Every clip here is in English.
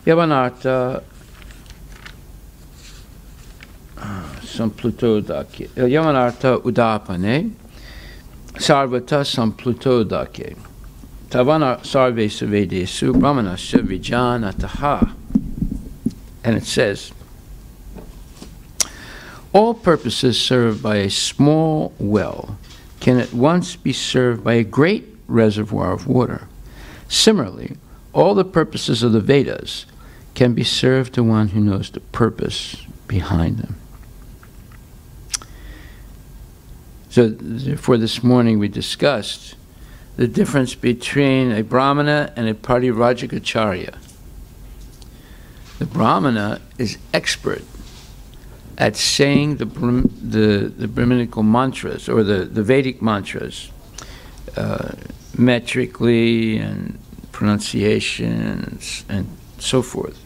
Yavanartha samplutodake. Yavanartha udapane sarvata samplutodake. Tavana sarve savedesu brahmanasya vijanataha. And it says, all purposes served by a small well can at once be served by a great reservoir of water. Similarly, all the purposes of the Vedas can be served to one who knows the purpose behind them. So, therefore, this morning we discussed the difference between a Brahmana and a Parivrajikacharya. The Brahmana is expert at saying the Brahminical mantras, or the Vedic mantras, metrically and pronunciation and so forth,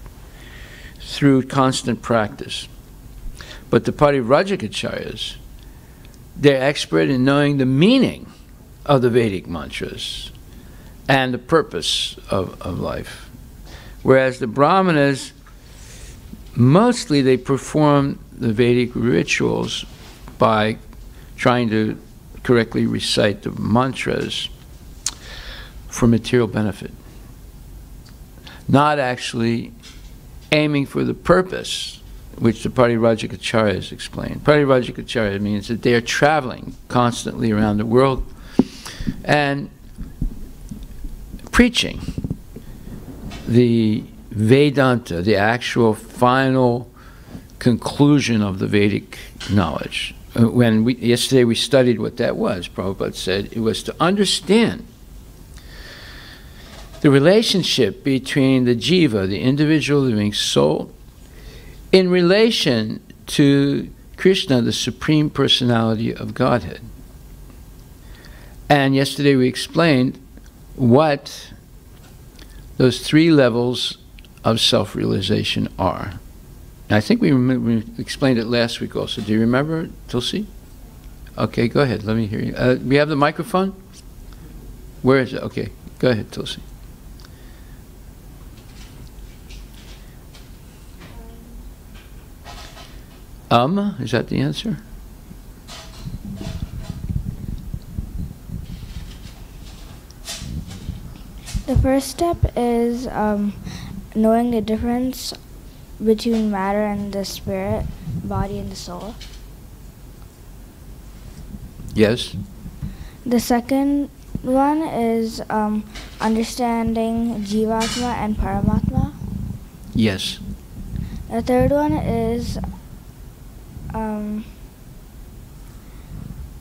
through constant practice. But the Parivrajikacharyas, they're expert in knowing the meaning of the Vedic mantras and the purpose of life. Whereas the Brahmanas, mostly they perform the Vedic rituals by trying to correctly recite the mantras for material benefit, not actually aiming for the purpose, which the Parivrajikacharyas explain. Parivrajikacharya means that they are traveling constantly around the world and preaching the Vedanta, the actual final conclusion of the Vedic knowledge. Yesterday we studied what that was. Prabhupada said it was to understand the relationship between the jiva, the individual living soul, in relation to Krishna, the Supreme Personality of Godhead. And yesterday we explained what those three levels of self-realization are. And I think we explained it last week also. Do you remember, Tulsi? Okay, go ahead. Let me hear you. We have the microphone? Where is it? Okay, go ahead, Tulsi. Is that the answer? The first step is knowing the difference between matter and the spirit, body and the soul. Yes. The second one is understanding Jivatma and Paramatma. Yes. The third one is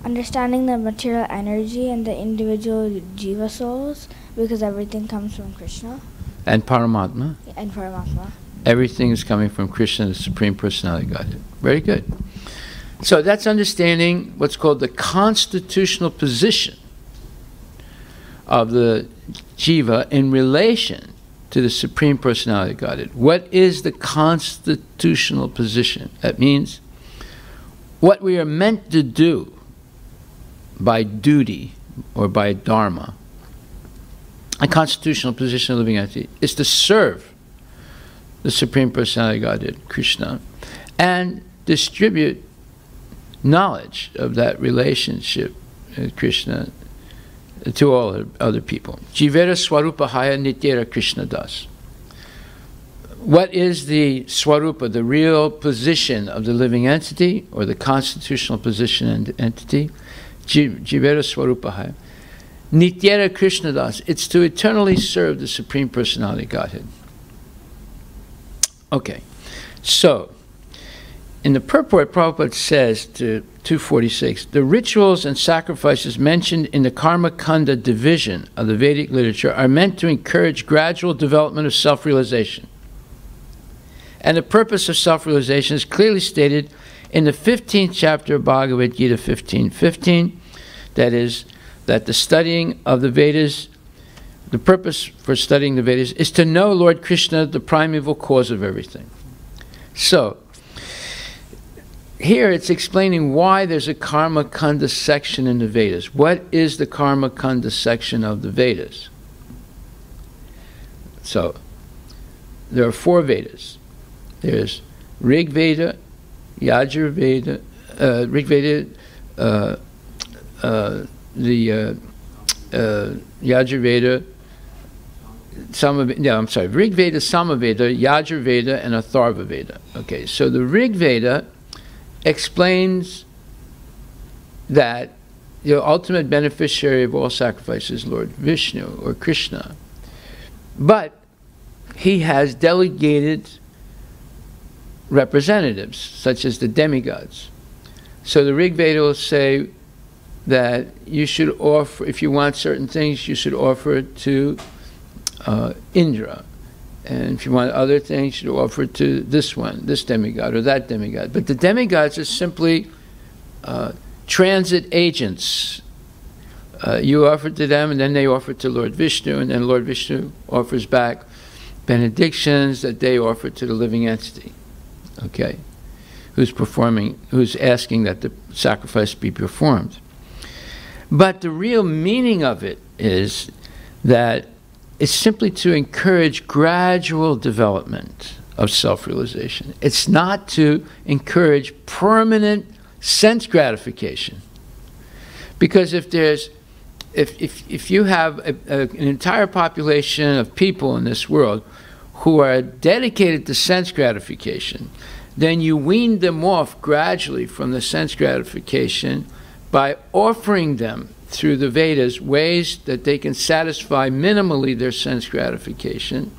understanding the material energy and the individual jiva souls, because everything comes from Krishna. And Paramatma. And Paramatma. Everything is coming from Krishna, the Supreme Personality of Godhead. Very good. So that's understanding what's called the constitutional position of the jiva in relation to the Supreme Personality of Godhead. What is the constitutional position? That means what we are meant to do by duty or by dharma. A constitutional position of living entity is to serve the Supreme Personality of Godhead, Krishna, and distribute knowledge of that relationship with Krishna to all other people. Jivera Swarupahaya Nityera Krishna Das. What is the Swarupa, the real position of the living entity, or the constitutional position and entity? Jivera Swarupahaya. Nityera Krishna Das. It's to eternally serve the Supreme Personality of Godhead. Okay, so in the purport, Prabhupada says to 246, the rituals and sacrifices mentioned in the Karma Kanda division of the Vedic literature are meant to encourage gradual development of self-realization. And the purpose of self-realization is clearly stated in the 15th chapter of Bhagavad Gita 15:15, that is, that the studying of the Vedas, the purpose for studying the Vedas is to know Lord Krishna, the primeval cause of everything. So, here it's explaining why there's a Karma Kanda section in the Vedas. What is the Karma Kanda section of the Vedas? So, there are 4 Vedas. There's Rig Veda, Yajur Veda, Rig Veda, the Yajur Veda, Rig Veda, Samaveda, Yajur Veda, and Atharva Veda. Okay, so the Rig Veda explains that the ultimate beneficiary of all sacrifices is Lord Vishnu or Krishna. But he has delegated representatives, such as the demigods. So the Rig Veda will say that you should offer, if you want certain things, you should offer it to Indra. And if you want other things, you should offer it to this one, this demigod or that demigod. But the demigods are simply transit agents. You offer to them, and then they offer to Lord Vishnu, and then Lord Vishnu offers back benedictions that they offer to the living entity, okay, who's asking that the sacrifice be performed. But the real meaning of it is that it's simply to encourage gradual development of self-realization. It's not to encourage permanent sense gratification. Because if you have an entire population of people in this world who are dedicated to sense gratification, then you wean them off gradually from the sense gratification by offering them through the Vedas ways that they can satisfy minimally their sense gratification,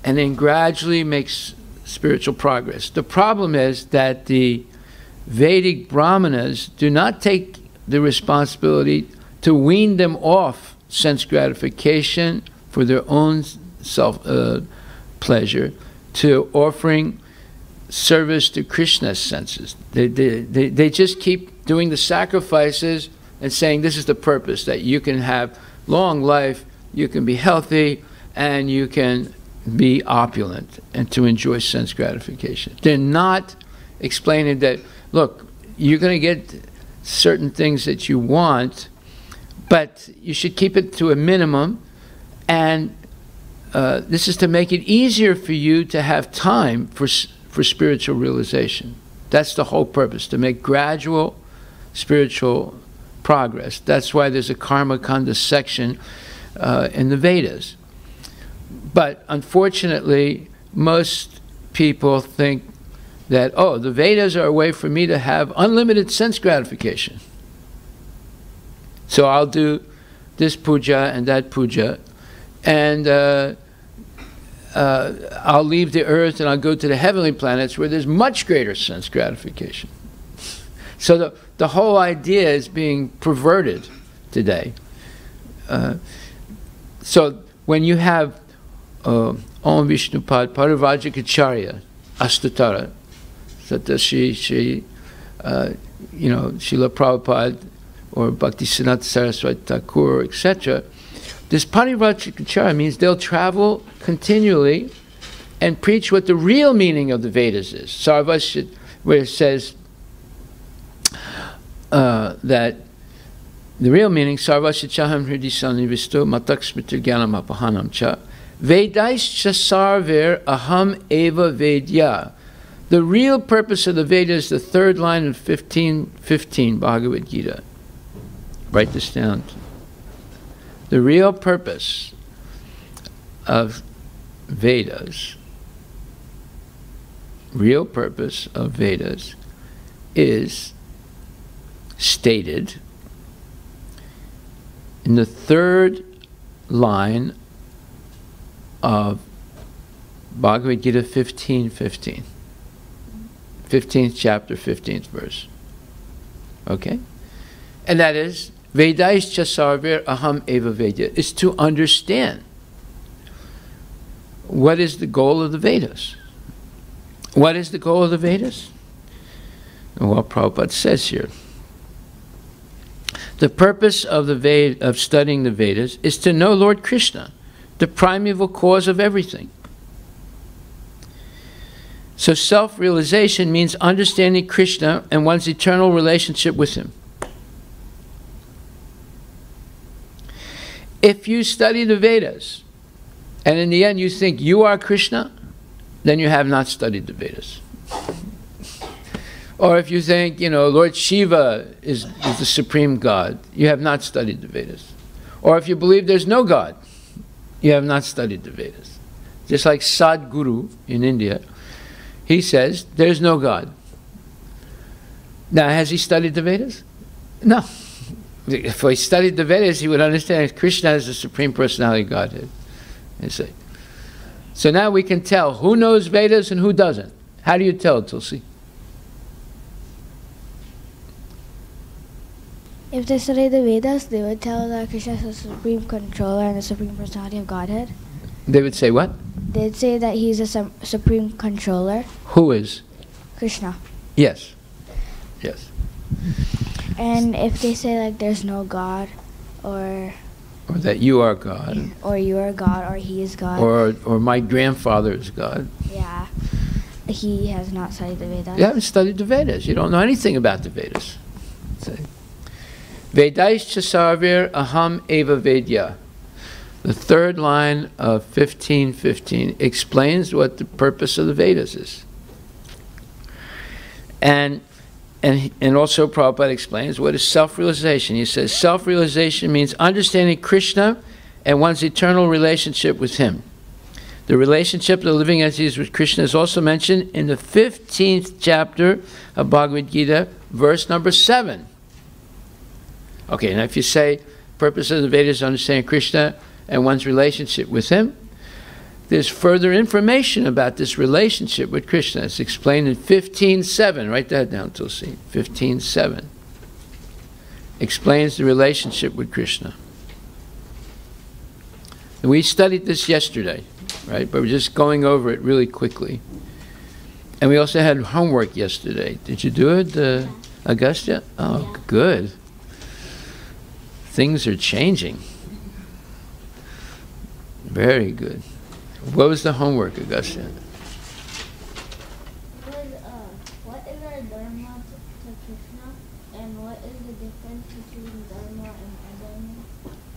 and then gradually makes spiritual progress. The problem is that the Vedic Brahmanas do not take the responsibility to wean them off sense gratification for their own self-pleasure to offering service to Krishna's senses. They just keep doing the sacrifices and saying this is the purpose, that you can have long life, you can be healthy, and you can be opulent and to enjoy sense gratification. They're not explaining that, look, you're going to get certain things that you want, but you should keep it to a minimum, and this is to make it easier for you to have time for spiritual realization. That's the whole purpose, to make gradual spiritual progress. That's why there's a Karma Kanda section in the Vedas. But unfortunately, most people think that, oh, the Vedas are a way for me to have unlimited sense gratification. So I'll do this puja and that puja, and I'll leave the earth and I'll go to the heavenly planets where there's much greater sense gratification. So the whole idea is being perverted today. So when you have Om Vishnupad Parivajikacharya Astatara, Satashi, Srila Prabhupada or Bhaktisiddhanta Saraswati Thakur, etc., this Parivajikacharya means they'll travel continually and preach what the real meaning of the Vedas is. Sarvasya, where it says that the real meaning, Sarvasya chaham hridi sanivisto matak smritir jnanam apahanam cha Vedaischa sarver aham eva vedya. The real purpose of the Vedas is the third line of 15:15 Bhagavad Gita. Write this down. The real purpose of Vedas, is stated in the third line of Bhagavad Gita 15:15. 15th chapter, 15th verse. Okay? And that is, Vedaischa sarver aham eva vedya, is to understand what is the goal of the Vedas. What is the goal of the Vedas? Well, Prabhupada says here, the purpose of of studying the Vedas is to know Lord Krishna, the primeval cause of everything. So self-realization means understanding Krishna and one's eternal relationship with him. If you study the Vedas and in the end you think you are Krishna, then you have not studied the Vedas. Or if you think, Lord Shiva is the supreme God, you have not studied the Vedas. Or if you believe there's no God, you have not studied the Vedas. Just like Sadhguru in India, he says there's no God. Now, has he studied the Vedas? No. If he studied the Vedas, he would understand Krishna is the Supreme Personality of Godhead. You see. So now we can tell who knows Vedas and who doesn't. How do you tell, Tulsi? If they study the Vedas, they would tell that Krishna is the Supreme Controller and the Supreme Personality of Godhead. They would say what? They'd say that he's a Supreme Controller. Who is? Krishna. Yes. Yes. And if they say like there's no God, or that you are God, or you are God, or he is God, or my grandfather is God. Yeah, he has not studied the Vedas. You haven't studied the Vedas. You don't know anything about the Vedas. See? Vedaischa sarvir aham eva vedya. The third line of 15:15 explains what the purpose of the Vedas is. And also Prabhupada explains what is self-realization. He says self-realization means understanding Krishna and one's eternal relationship with him. The relationship of the living entities with Krishna is also mentioned in the 15th chapter of Bhagavad Gita, verse number 7. Okay, now if you say purpose of the Vedas is understanding Krishna and one's relationship with him, there's further information about this relationship with Krishna. It's explained in 15:7. Write that down, Tulsi. 15:7 explains the relationship with Krishna. And we studied this yesterday, right? But we're just going over it really quickly. And we also had homework yesterday. Did you do it, Augusta? Oh, yeah. Good. Things are changing. Very good. What was the homework, Augusta? What is our dharma to Krishna, and what is the difference between dharma and adharma?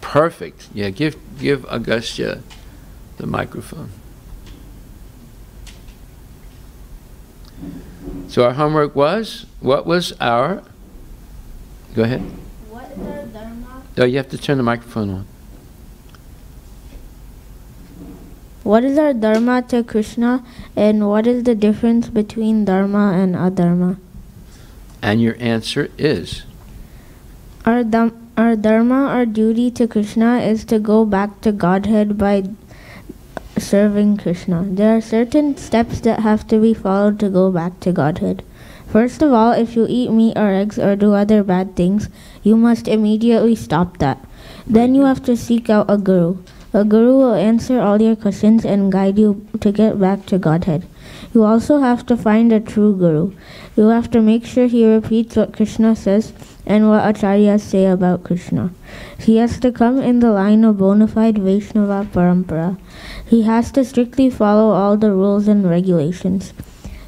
Perfect. Yeah, give Augusta the microphone. So our homework was, what was our, go ahead. What is our dharma? Oh, you have to turn the microphone on. What is our dharma to Krishna, and what is the difference between dharma and adharma? And your answer is? Our dharma, our duty to Krishna, is to go back to Godhead by serving Krishna. There are certain steps that have to be followed to go back to Godhead. First of all, if you eat meat or eggs or do other bad things, you must immediately stop that. Then you have to seek out a guru. A guru will answer all your questions and guide you to get back to Godhead. You also have to find a true guru. You have to make sure he repeats what Krishna says and what acharyas say about Krishna. He has to come in the line of bona fide Vaishnava parampara. He has to strictly follow all the rules and regulations.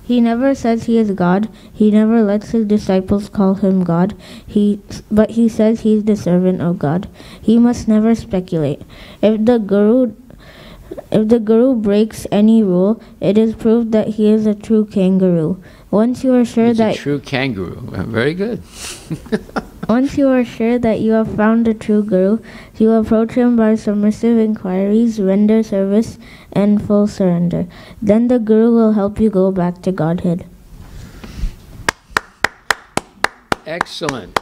He never says he is God. He never lets his disciples call him God. But he says he's the servant of God. He must never speculate. If the guru breaks any rule, it is proved that he is a true kangaroo. Once you are sure He's a true kangaroo. Very good. Once you are sure that you have found a true guru, you approach him by submissive inquiries, render service, and full surrender. Then the guru will help you go back to Godhead. Excellent.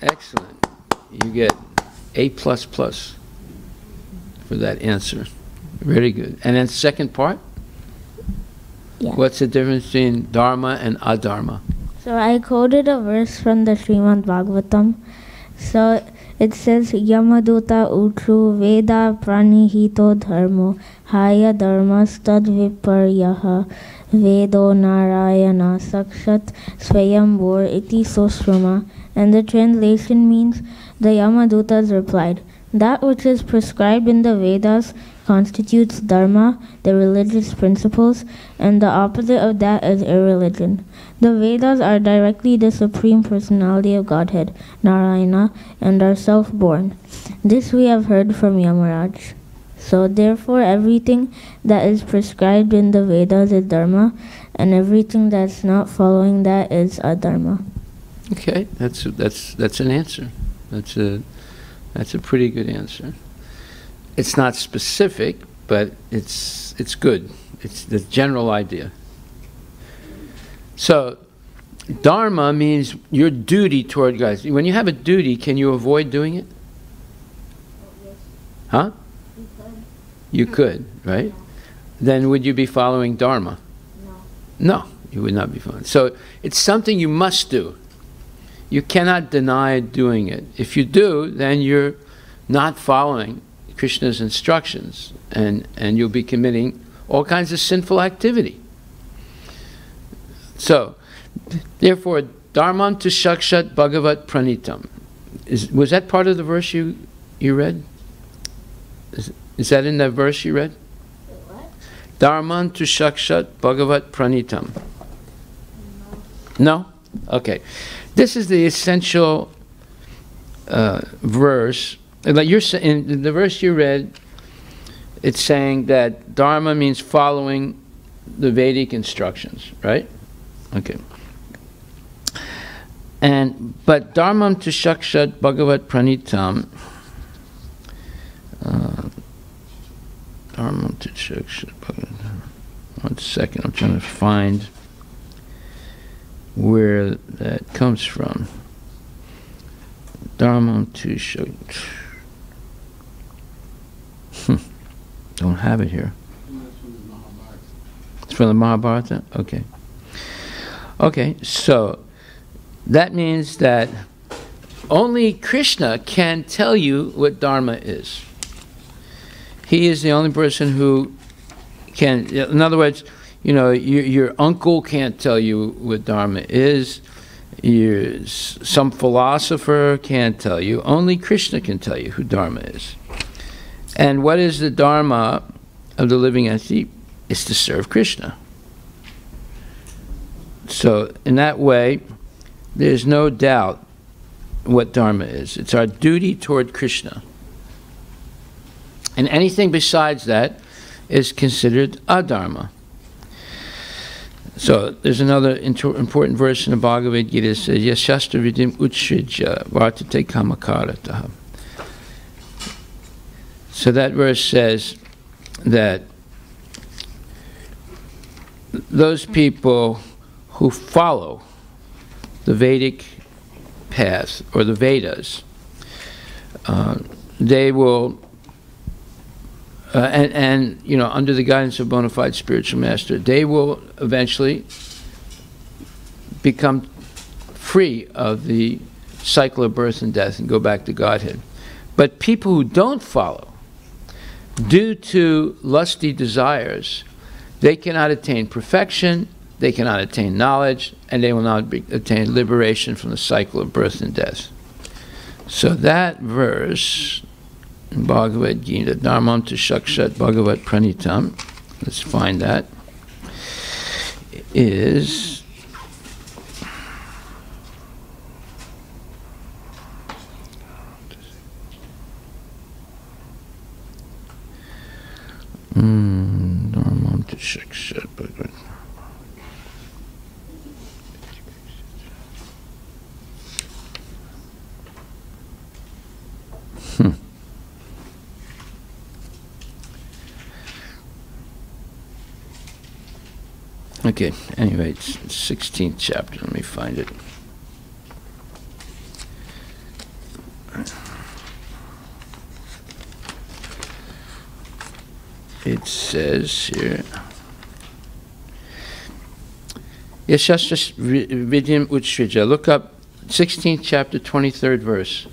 Excellent. You get A++ for that answer. Very good. And then second part? Yeah. What's the difference between dharma and adharma? So I quoted a verse from the Srimad Bhagavatam. So it says, Yamaduta utru veda pranihito dharmo haya dharmas tad viparyaha vedo narayana sakshat swayambor iti sosrama. And the translation means, the Yamadutas replied, that which is prescribed in the Vedas constitutes dharma, the religious principles, and the opposite of that is irreligion. The Vedas are directly the Supreme Personality of Godhead, Narayana, and are self-born. This we have heard from Yamaraj. So therefore everything that is prescribed in the Vedas is dharma, and everything that's not following that is adharma. Okay, that's an answer. That's a pretty good answer. It's not specific, but it's good. It's the general idea. So, dharma means your duty toward God. When you have a duty, can you avoid doing it? Huh? You could, right? Then would you be following dharma? No, you would not be following. So it's something you must do. You cannot deny doing it. If you do, then you're not following Krishna's instructions, and you'll be committing all kinds of sinful activity. So, therefore, dharmam tu shakshat bhagavat pranitam. Was that part of the verse you read? Is that in that verse you read? What? Dharmam tu shakshat bhagavat pranitam. No? Okay. This is the essential verse. Like in the verse you read, it's saying that dharma means following the Vedic instructions, right? Okay. But dharmam tu shakshat bhagavat pranitam. Dharmam tu shakshat bhagavat. 1 second, I'm trying to find where that comes from. Dharmam tu shakshat. Don't have it here. It's from the Mahabharata? Okay. Okay, so that means that only Krishna can tell you what dharma is. He is the only person who can, in other words, you know, your uncle can't tell you what dharma is. Some philosopher can't tell you. Only Krishna can tell you who dharma is. And what is the dharma of the living entity? It's to serve Krishna. So in that way, there's no doubt what dharma is. It's our duty toward Krishna. And anything besides that is considered adharma. So there's another important verse in the Bhagavad Gita that says, Yashastra vidim utsrija vartate kamakarataha. So that verse says that those people who follow the Vedic path or the Vedas, they will, and you know, under the guidance of bona fide spiritual master, they will eventually become free of the cycle of birth and death and go back to Godhead. But people who don't follow, due to lusty desires, they cannot attain perfection, they cannot attain knowledge, and they will not attain liberation from the cycle of birth and death. So that verse in Bhagavad Gita, Dharmam tu shakshat bhagavat pranitam, let's find that, is Dharmam tu shakshat bhagavat. Okay, anyway, it's 16th chapter. Let me find it. It says here, Yashastra vidyam utsrija. Look up 16th chapter, 23rd verse.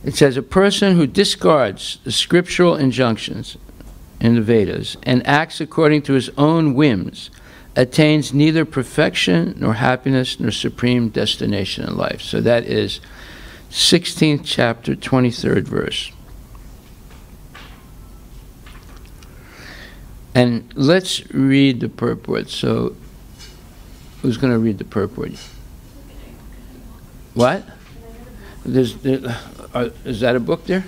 It says, a person who discards the scriptural injunctions in the Vedas and acts according to his own whims attains neither perfection nor happiness nor supreme destination in life. So that is 16th chapter, 23rd verse. And let's read the purport. So who's going to read the purport? What? Is that a book there?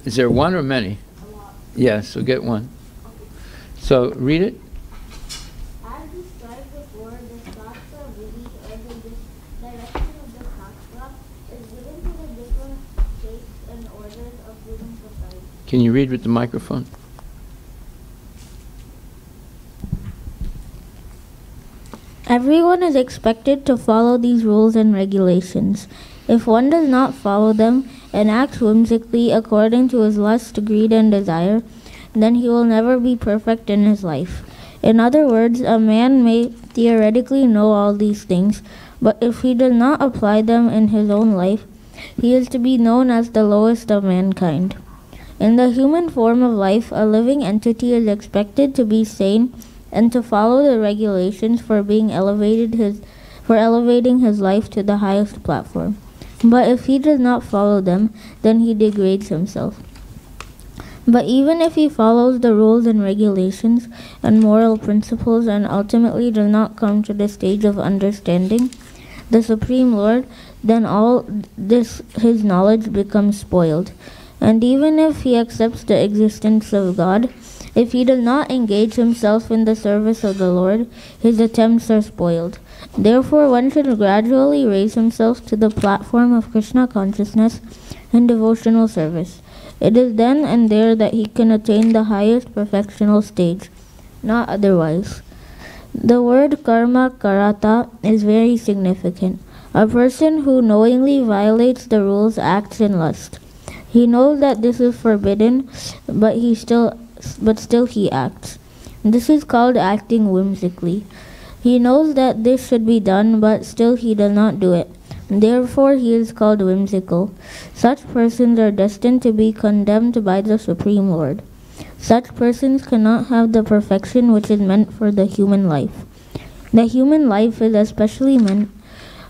Is there one or many? A lot. Yeah, so get one. Okay. So read it. As described before, the Shastra Vidhi or the direction of the Shastra is given to the different shapes and orders of human society. Can you read with the microphone? Everyone is expected to follow these rules and regulations. If one does not follow them and acts whimsically according to his lust, greed, and desire, then he will never be perfect in his life. In other words, a man may theoretically know all these things, but if he does not apply them in his own life, he is to be known as the lowest of mankind. In the human form of life, a living entity is expected to be sane and to follow the regulations for elevating his life to the highest platform. But if he does not follow them, then he degrades himself. But even if he follows the rules and regulations and moral principles and ultimately does not come to the stage of understanding the Supreme Lord, then all this his knowledge becomes spoiled. And even if he accepts the existence of God, if he does not engage himself in the service of the Lord, his attempts are spoiled. Therefore, one should gradually raise himself to the platform of Krishna consciousness and devotional service. It is then and there that he can attain the highest perfectional stage, not otherwise. The word karma karata is very significant. A person who knowingly violates the rules acts in lust. He knows that this is forbidden, but still he acts. This is called acting whimsically. He knows that this should be done, but still he does not do it. Therefore he is called whimsical. Such persons are destined to be condemned by the Supreme Lord. Such persons cannot have the perfection which is meant for the human life. The human life is especially meant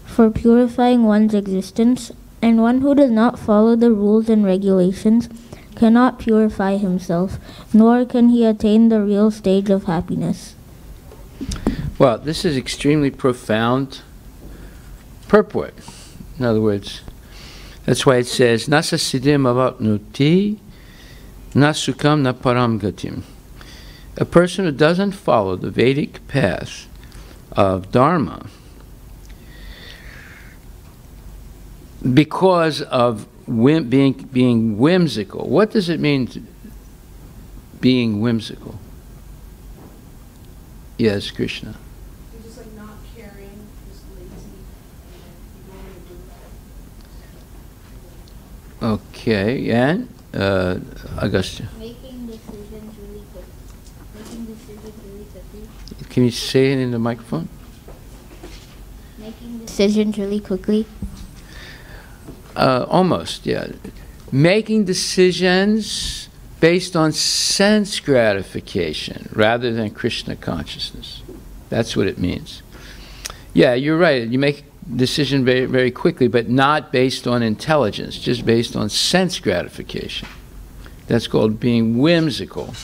for purifying one's existence, and one who does not follow the rules and regulations cannot purify himself, nor can he attain the real stage of happiness. Well, this is extremely profound purport. In other words, that's why it says, Nasa siddhim avapnuti, na sukham na param gatim. A person who doesn't follow the Vedic path of Dharma because of being whimsical. What does it mean to being whimsical? Yes, Krishna. You're just like not caring, just lazy, and you don't want to do that. Okay, and Agastya. Making decisions really quickly. Can you say it in the microphone? Making decisions really quickly. Almost, yeah. Making decisions based on sense gratification rather than Krishna consciousness. That's what it means. Yeah, you're right. You make a decision very, very quickly, but not based on intelligence, just based on sense gratification. That's called being whimsical,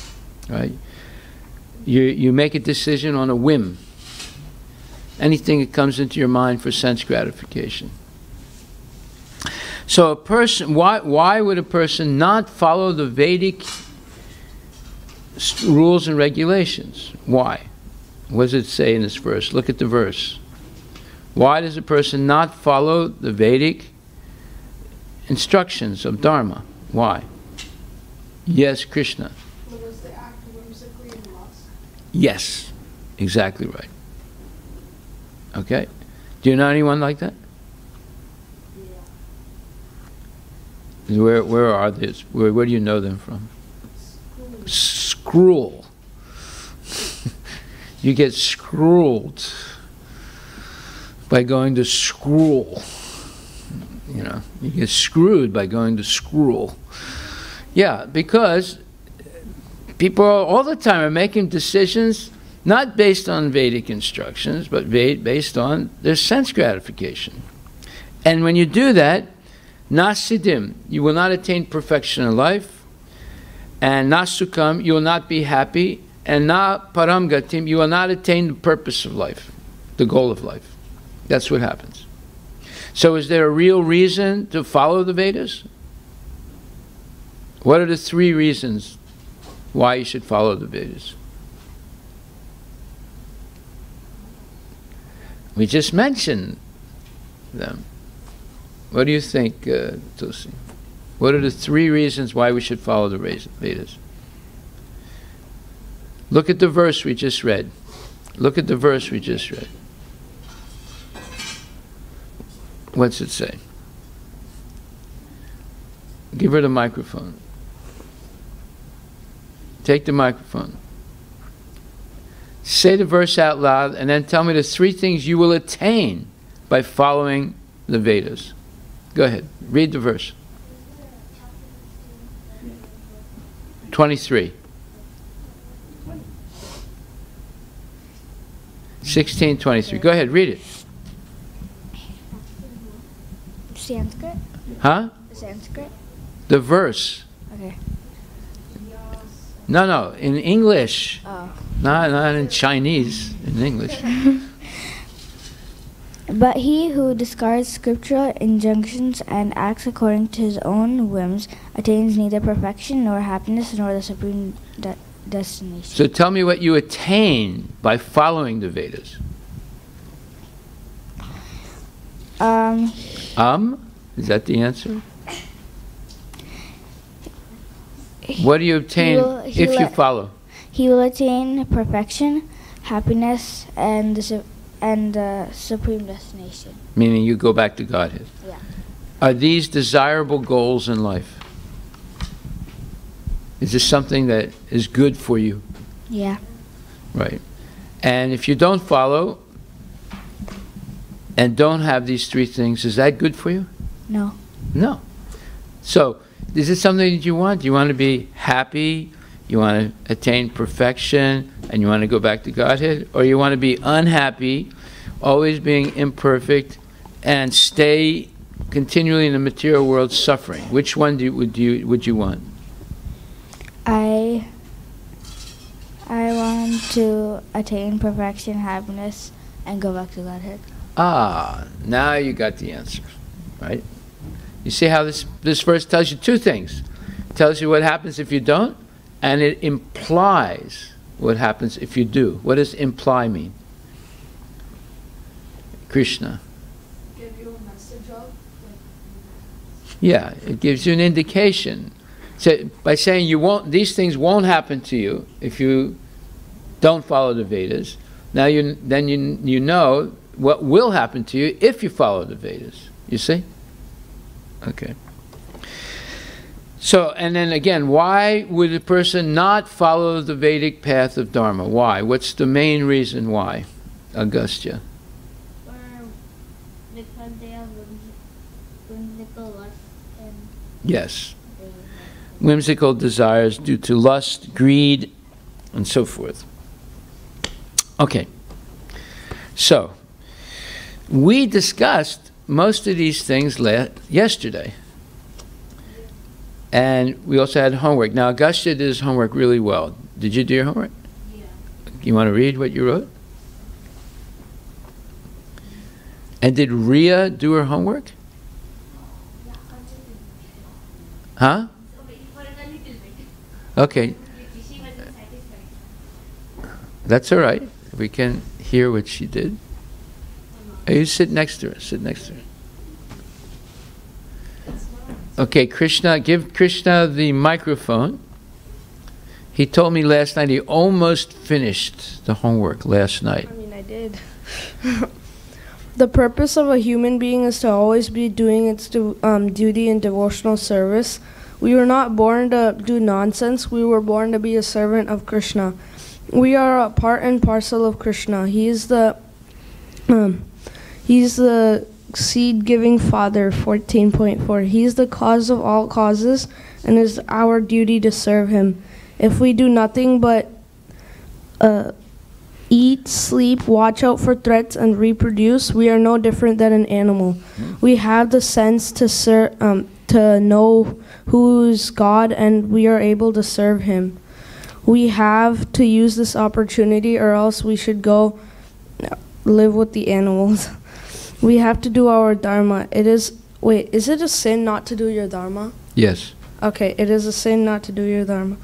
right? You make a decision on a whim. Anything that comes into your mind for sense gratification. So a person, why would a person not follow the Vedic rules and regulations? Why? What does it say in this verse? Look at the verse. Why does a person not follow the Vedic instructions of Dharma? Why? Yes, Krishna. Was the act whimsically in lust? Yes, exactly right. Okay. Do you know anyone like that? Yeah. Where are these? Where do you know them from? Scroll. You get scrolled by going to school. You know, you get screwed by going to school. Yeah, because people all the time are making decisions not based on Vedic instructions, but based on their sense gratification. And when you do that, nasidim, you will not attain perfection in life, and nasukam, you will not be happy, and na param gatim, you will not attain the purpose of life, the goal of life. That's what happens. So is there a real reason to follow the Vedas? What are the 3 reasons why you should follow the Vedas? We just mentioned them. What do you think, Tulsi? What are the 3 reasons why we should follow the Vedas? Look at the verse we just read. Look at the verse we just read. What's it say? Give her the microphone. Take the microphone. Say the verse out loud and then tell me the 3 things you will attain by following the Vedas. Go ahead. Read the verse. 23. 16:23. Go ahead, read it. Sanskrit? Huh? Sanskrit? The verse. Okay. No, in English. Oh. Not in Chinese, in English. But he who discards scriptural injunctions and acts according to his own whims attains neither perfection nor happiness nor the supreme destination. So tell me what you attain by following the Vedas. Is that the answer? What do you obtain if you follow? He will attain perfection, happiness, and the supreme destination. Meaning you go back to Godhead. Yeah. Are these desirable goals in life? Is this something that is good for you? Yeah. Right. And if you don't follow and don't have these 3 things, is that good for you? No. No. So, is it something that you want? Do you want to be happy? You want to attain perfection? And you want to go back to Godhead? Or you want to be unhappy, always being imperfect, and stay continually in the material world suffering? Which one would you want? I want to attain perfection, happiness, and go back to Godhead. Ah, now you got the answer, right? You see how this verse tells you 2 things. It tells you what happens if you don't, and it implies what happens if you do. What does imply mean? Krishna. Give you a message of? Yeah, it gives you an indication. So by saying these things won't happen to you if you don't follow the Vedas. Now you know what will happen to you if you follow the Vedas. You see? Okay. So, and then again, why would a person not follow the Vedic path of Dharma? Why? What's the main reason why, Agastya? Because they have whimsical lust and Yes. Whimsical desires due to lust, greed, and so forth. Okay. So, we discussed most of these things yesterday. And we also had homework. Now, Agastya did his homework really well. Did you do your homework? Yeah. You want to read what you wrote? And did Ria do her homework? Huh? Okay. That's all right. We can hear what she did. You sit next to her. Sit next to her. Okay, Krishna, give Krishna the microphone. He told me last night he almost finished the homework last night. I mean, I did. The purpose of a human being is to always be doing its duty and devotional service. We were not born to do nonsense. We were born to be a servant of Krishna. We are a part and parcel of Krishna. He's the seed-giving Father, 14.4. He's the cause of all causes, and it is our duty to serve him. If we do nothing but eat, sleep, watch out for threats, and reproduce, we are no different than an animal. We have the sense to know who's God, and we are able to serve him. We have to use this opportunity, or else we should go live with the animals. We have to do our dharma. Is it a sin not to do your dharma? Yes. Okay, it is a sin not to do your dharma.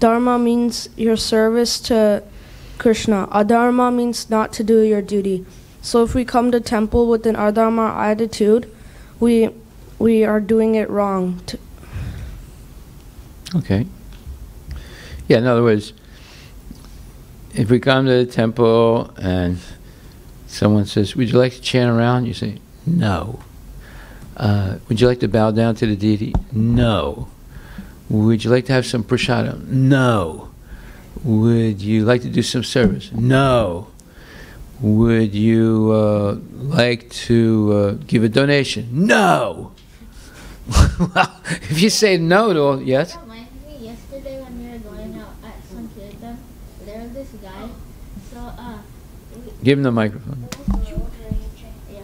Dharma means your service to Krishna. Adharma means not to do your duty. So if we come to temple with an adharma attitude, we are doing it wrong. Okay. Yeah, in other words, if we come to the temple and someone says, would you like to chant around? You say, no. Would you like to bow down to the deity? No. Would you like to have some prasadam? No. Would you like to do some service? No. Would you like to give a donation? No. Well, if you say no to all, yes? That reminds me, yesterday when we were going out at Sankirtan, there was this guy. So, Give him the microphone. yeah.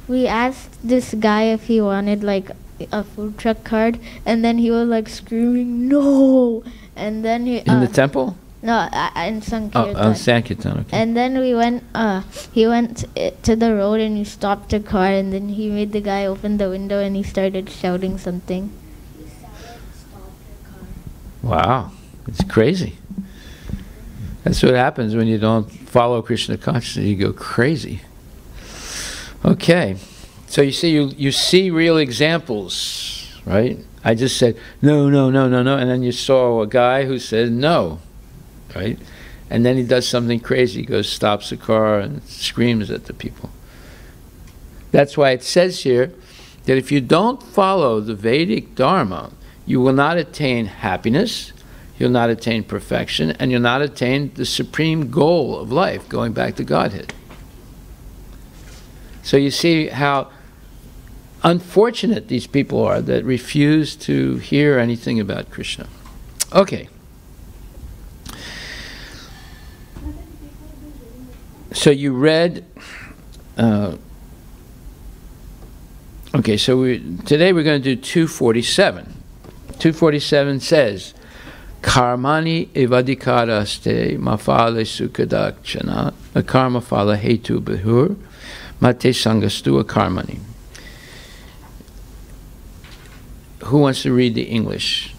We asked this guy if he wanted like a food truck card, and then he was like screaming no, and then he In the temple? no in Sankirtan. Oh, Sankirtan, okay. And then he went to the road and he stopped the car, and then he made the guy open the window and he started shouting something. He started stop your car. Wow, it's crazy. That's what happens when you don't follow Krishna consciousness. You go crazy. Okay, so you see real examples, right? I just said no, no, no, no, no, and then you saw a guy who said no, right? And then he does something crazy. He goes, stops the car and screams at the people. That's why it says here that if you don't follow the Vedic Dharma, you will not attain happiness, you'll not attain perfection, and you'll not attain the supreme goal of life, going back to Godhead. So you see how unfortunate these people are that refuse to hear anything about Krishna. Okay. So you read, okay, so today we're going to do 247. 247 says, Karmani evadikaraste mafale sukadakshana akarma fala hetu behur mate sangastu akarmani. Who wants to read the English?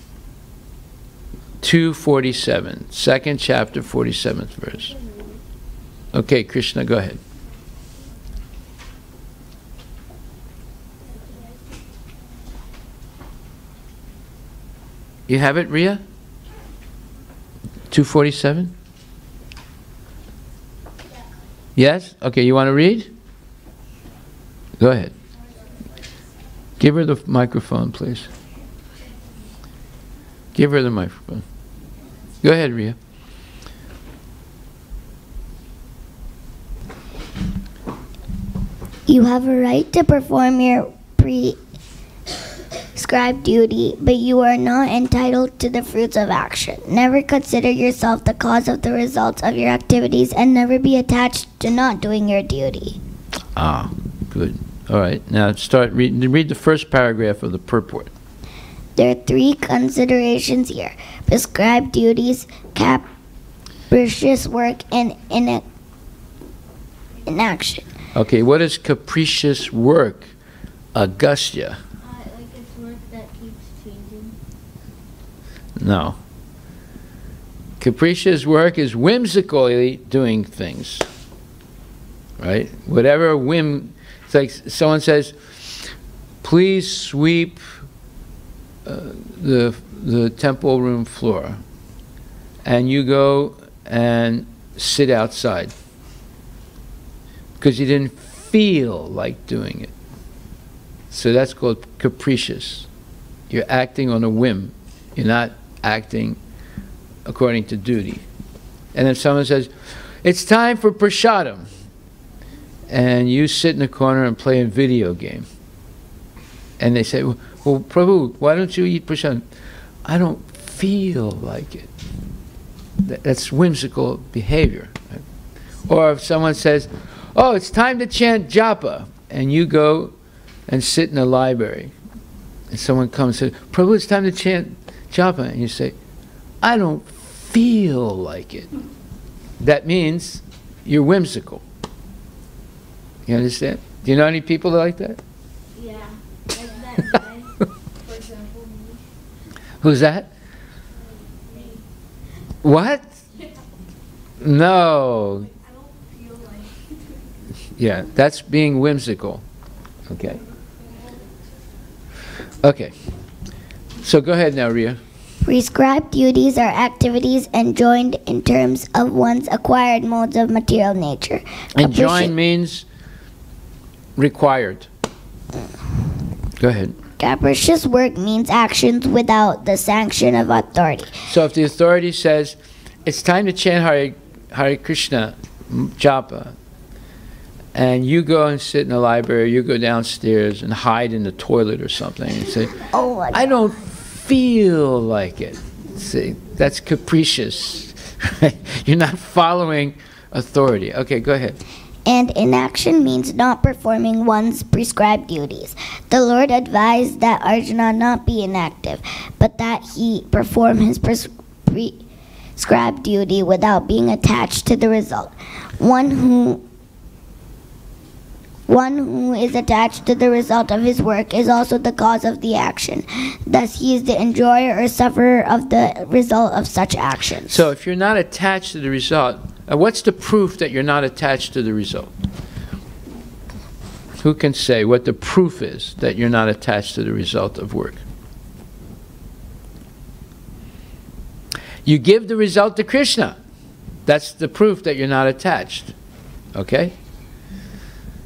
247, second chapter, 47th verse. Okay, Krishna, go ahead. You have it, Ria? 247? Yes? Okay, you want to read? Go ahead. Give her the microphone, please. Give her the microphone. Go ahead, Ria. You have a right to perform your prescribed duty, but you are not entitled to the fruits of action. Never consider yourself the cause of the results of your activities, and never be attached to not doing your duty. Ah, good. All right, now start read the first paragraph of the purport. There are three considerations here: prescribed duties, capricious work, and inaction. Okay, what is capricious work, Agastya? Like it's work that keeps changing. No. Capricious work is whimsically doing things, right? Whatever whim, it's like someone says, please sweep the temple room floor, and you go and sit outside because you didn't feel like doing it. So that's called capricious. You're acting on a whim. You're not acting according to duty. And if someone says, it's time for prasadam, and you sit in the corner and play a video game, and they say, well, Prabhu, why don't you eat prasadam? I don't feel like it. That's whimsical behavior. Right? Or if someone says, oh, it's time to chant japa, and you go and sit in the library, and someone comes and says, Prabhu, it's time to chant japa, and you say, I don't feel like it. That means you're whimsical. You understand? Do you know any people that like that? Yeah, like that guy, for example, me. Who's that? What? No. I don't feel like. Yeah, that's being whimsical. Okay. Okay. So go ahead now, Ria. Prescribed duties are activities enjoined in terms of one's acquired modes of material nature. Enjoined means required. Go ahead. Capricious work means actions without the sanction of authority. So if the authority says, it's time to chant Hare Krishna, japa, and you go and sit in the library, you go downstairs and hide in the toilet or something and say, Oh, my I don't feel like it. See, that's capricious. You're not following authority. Okay, go ahead. And inaction means not performing one's prescribed duties. The Lord advised that Arjuna not be inactive, but that he perform his prescribed duty without being attached to the result. One who is attached to the result of his work is also the cause of the action. Thus, he is the enjoyer or sufferer of the result of such actions. So if you're not attached to the result, what's the proof that you're not attached to the result? Who can say what the proof is that you're not attached to the result of work? You give the result to Krishna. That's the proof that you're not attached. Okay?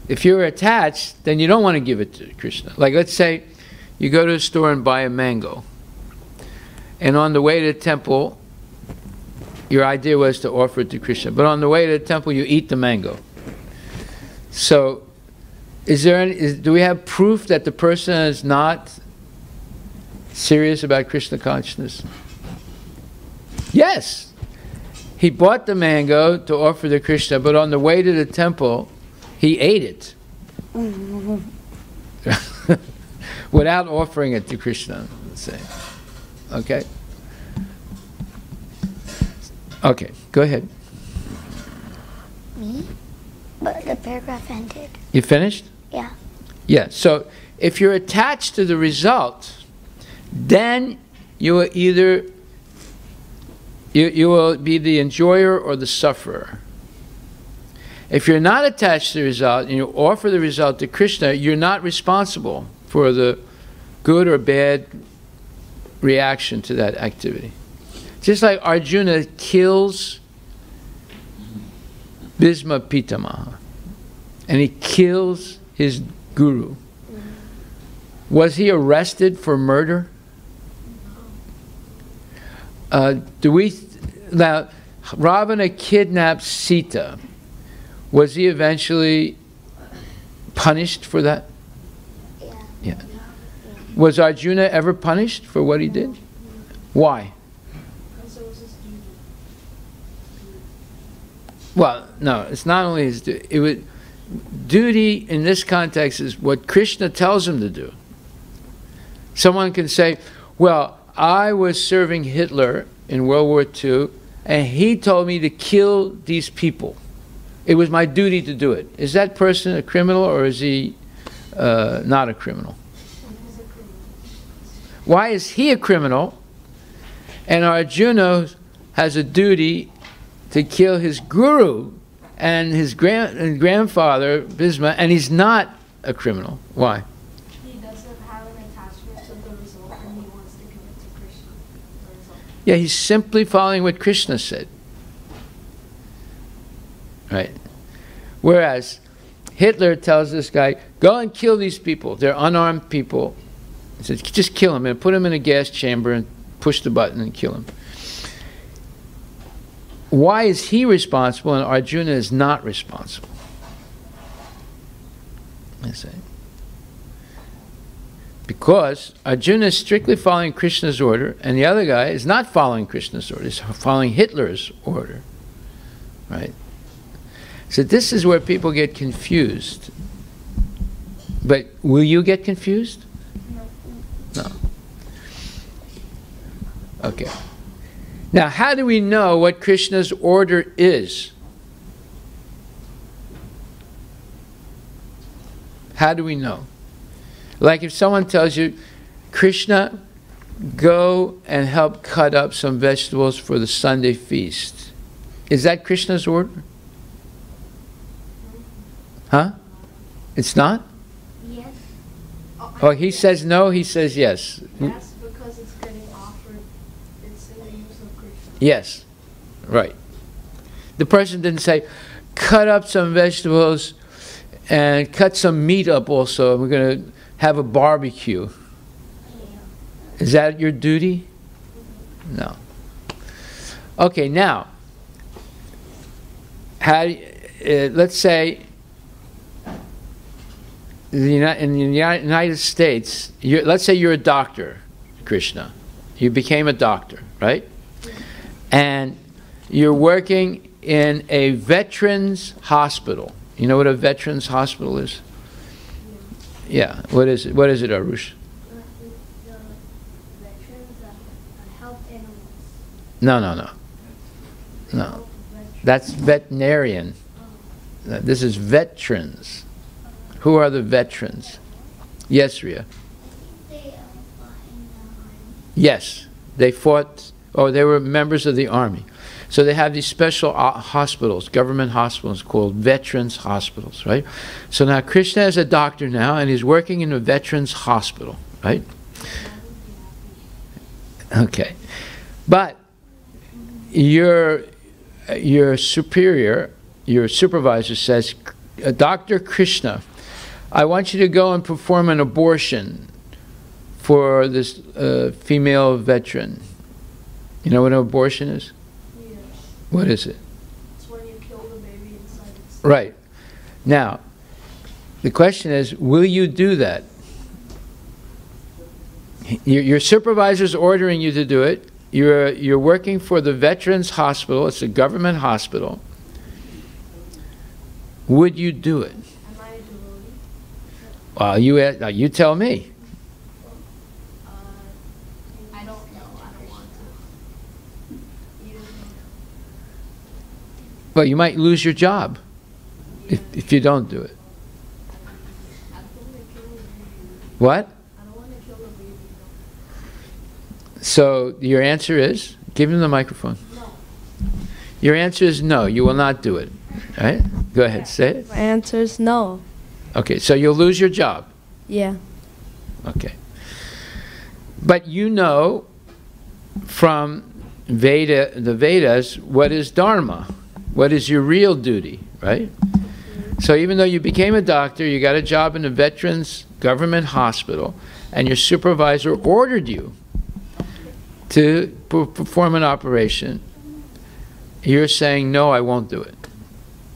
If you're attached, then you don't want to give it to Krishna. Like, let's say you go to a store and buy a mango. And on the way to the temple, your idea was to offer it to Krishna. But on the way to the temple, you eat the mango. So, do we have proof that the person is not serious about Krishna consciousness? Yes. He bought the mango to offer to Krishna, but on the way to the temple, he ate it without offering it to Krishna, let's say. Okay? Okay, go ahead. Me? But the paragraph ended. You finished? Yeah. Yeah, so if you're attached to the result, then you will either, you will be the enjoyer or the sufferer. If you're not attached to the result and you offer the result to Krishna, you're not responsible for the good or bad reaction to that activity. Just like Arjuna kills Bhisma Pitamaha and he kills his guru. Was he arrested for murder? Now, Ravana kidnapped Sita. Was he eventually punished for that? Yeah. Was Arjuna ever punished for what he did? Why? Because it was his duty. Well, no, it's not only his duty. Duty in this context is what Krishna tells him to do. Someone can say, well, I was serving Hitler in World War II, and he told me to kill these people. It was my duty to do it. Is that person a criminal, or is he not a criminal? Why is he a criminal, and Arjuna has a duty to kill his guru and his grandfather, Bhisma, and he's not a criminal? Why? He doesn't have an attachment to the result and he wants to give it to Krishna. The result. Yeah, he's simply following what Krishna said. Right? Whereas Hitler tells this guy, go and kill these people. They're unarmed people. He says, just kill them and put them in a gas chamber and push the button and kill them. Why is he responsible and Arjuna is not responsible? I say. Because Arjuna is strictly following Krishna's order and the other guy is not following Krishna's order. He's following Hitler's order. Right? So this is where people get confused. But will you get confused? No. Okay. Now, how do we know what Krishna's order is? How do we know? Like if someone tells you, Krishna go and help cut up some vegetables for the Sunday feast. Is that Krishna's order? Huh? It's not? Yes. Oh, he says no, he says yes. Yes, because it's getting offered. It's in the use of Krishna. Yes, right. The person didn't say, cut up some vegetables and cut some meat up also. We're going to have a barbecue. Is that your duty? No. Okay, now, let's say in the United States, let's say you're a doctor, Krishna. You became a doctor, right? And you're working in a veterans hospital. You know what a veterans hospital is? Yeah. What is it? What is it, Arush? The veterans help animals. No. That's veterinarian. This is veterans. Who are the veterans? Yes, Ria. They fought in the army. Yes, they fought. Oh, they were members of the army. So they have these special hospitals, government hospitals called veterans hospitals, right? So now Krishna is a doctor now, and he's working in a veterans hospital, right? Okay, but your superior, your supervisor says, Dr. Krishna, I want you to go and perform an abortion for this female veteran. You know what an abortion is? Yes. What is it? It's when you kill the baby inside its Right. Now, the question is, will you do that? Your supervisor's ordering you to do it. You're working for the Veterans Hospital. It's a government hospital. Would you do it? Am I a devotee? Well, you tell me. I don't know. I don't want to. You Well, you might lose your job if you don't do it. I don't want to kill the baby. What? I don't want to kill the baby. So your answer is, give him the microphone. No. Your answer is no, you will not do it. All right? Go ahead, say it. My answer is no. Okay, so you'll lose your job. Yeah. Okay. But you know from the Vedas, what is dharma? What is your real duty, right? So even though you became a doctor, you got a job in a veterans government hospital, and your supervisor ordered you to perform an operation, you're saying, no, I won't do it.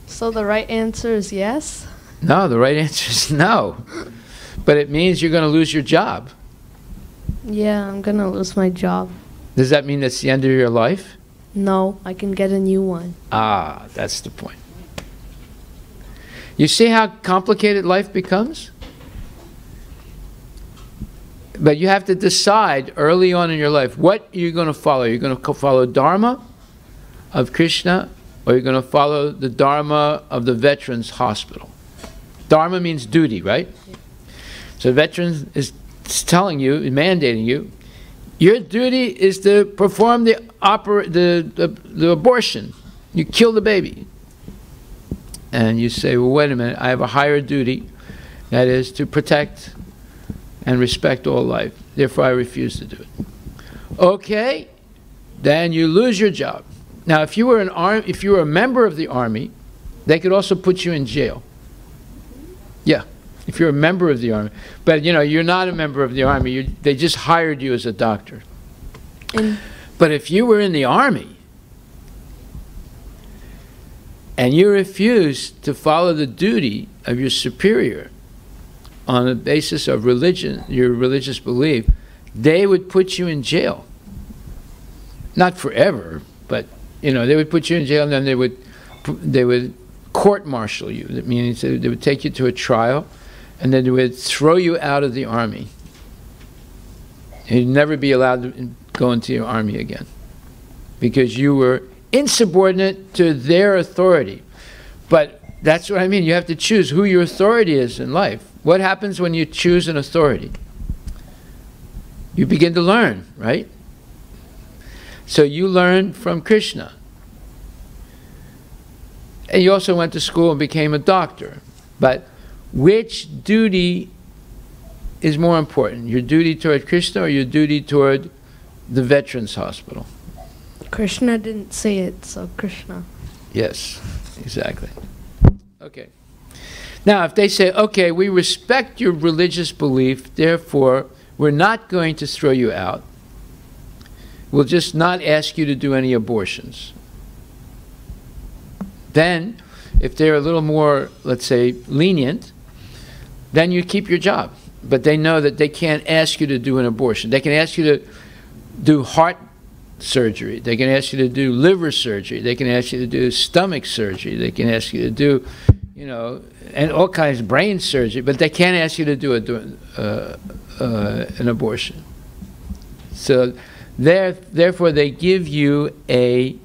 So the right answer is yes? No, the right answer is no. But it means you're going to lose your job. Yeah, I'm gonna lose my job. Does that mean that's the end of your life? No, I can get a new one. Ah, that's the point. You see how complicated life becomes? But you have to decide early on in your life what you're going to follow. You're going to follow Dharma of Krishna, or you're going to follow the Dharma of the Veterans Hospital. Dharma means duty, right? So veterans is telling you, mandating you, your duty is to perform the abortion. You kill the baby. And you say, well, wait a minute, I have a higher duty, that is to protect and respect all life. Therefore, I refuse to do it. Okay, then you lose your job. Now, if you were a member of the army, they could also put you in jail. Yeah, if you're a member of the army. But, you know, you're not a member of the army. They just hired you as a doctor. But if you were in the army and you refused to follow the duty of your superior on the basis of religion, your religious belief, they would put you in jail. Not forever, but, you know, they would put you in jail, and then they would court-martial you. That means they would take you to a trial, and then they would throw you out of the army. You'd never be allowed to go into your army again because you were insubordinate to their authority. But that's what I mean. You have to choose who your authority is in life. What happens when you choose an authority? You begin to learn, right? So you learn from Krishna. And you also went to school and became a doctor. But which duty is more important? Your duty toward Krishna or your duty toward the Veterans Hospital? Krishna didn't say it, so Krishna. Yes, exactly. Okay. Now, if they say, okay, we respect your religious belief, therefore, we're not going to throw you out. We'll just not ask you to do any abortions. Then, if they're a little more, let's say, lenient, then you keep your job. But they know that they can't ask you to do an abortion. They can ask you to do heart surgery. They can ask you to do liver surgery. They can ask you to do stomach surgery. They can ask you to do, you know, and all kinds of brain surgery. But they can't ask you to do an abortion. So, therefore, they give you a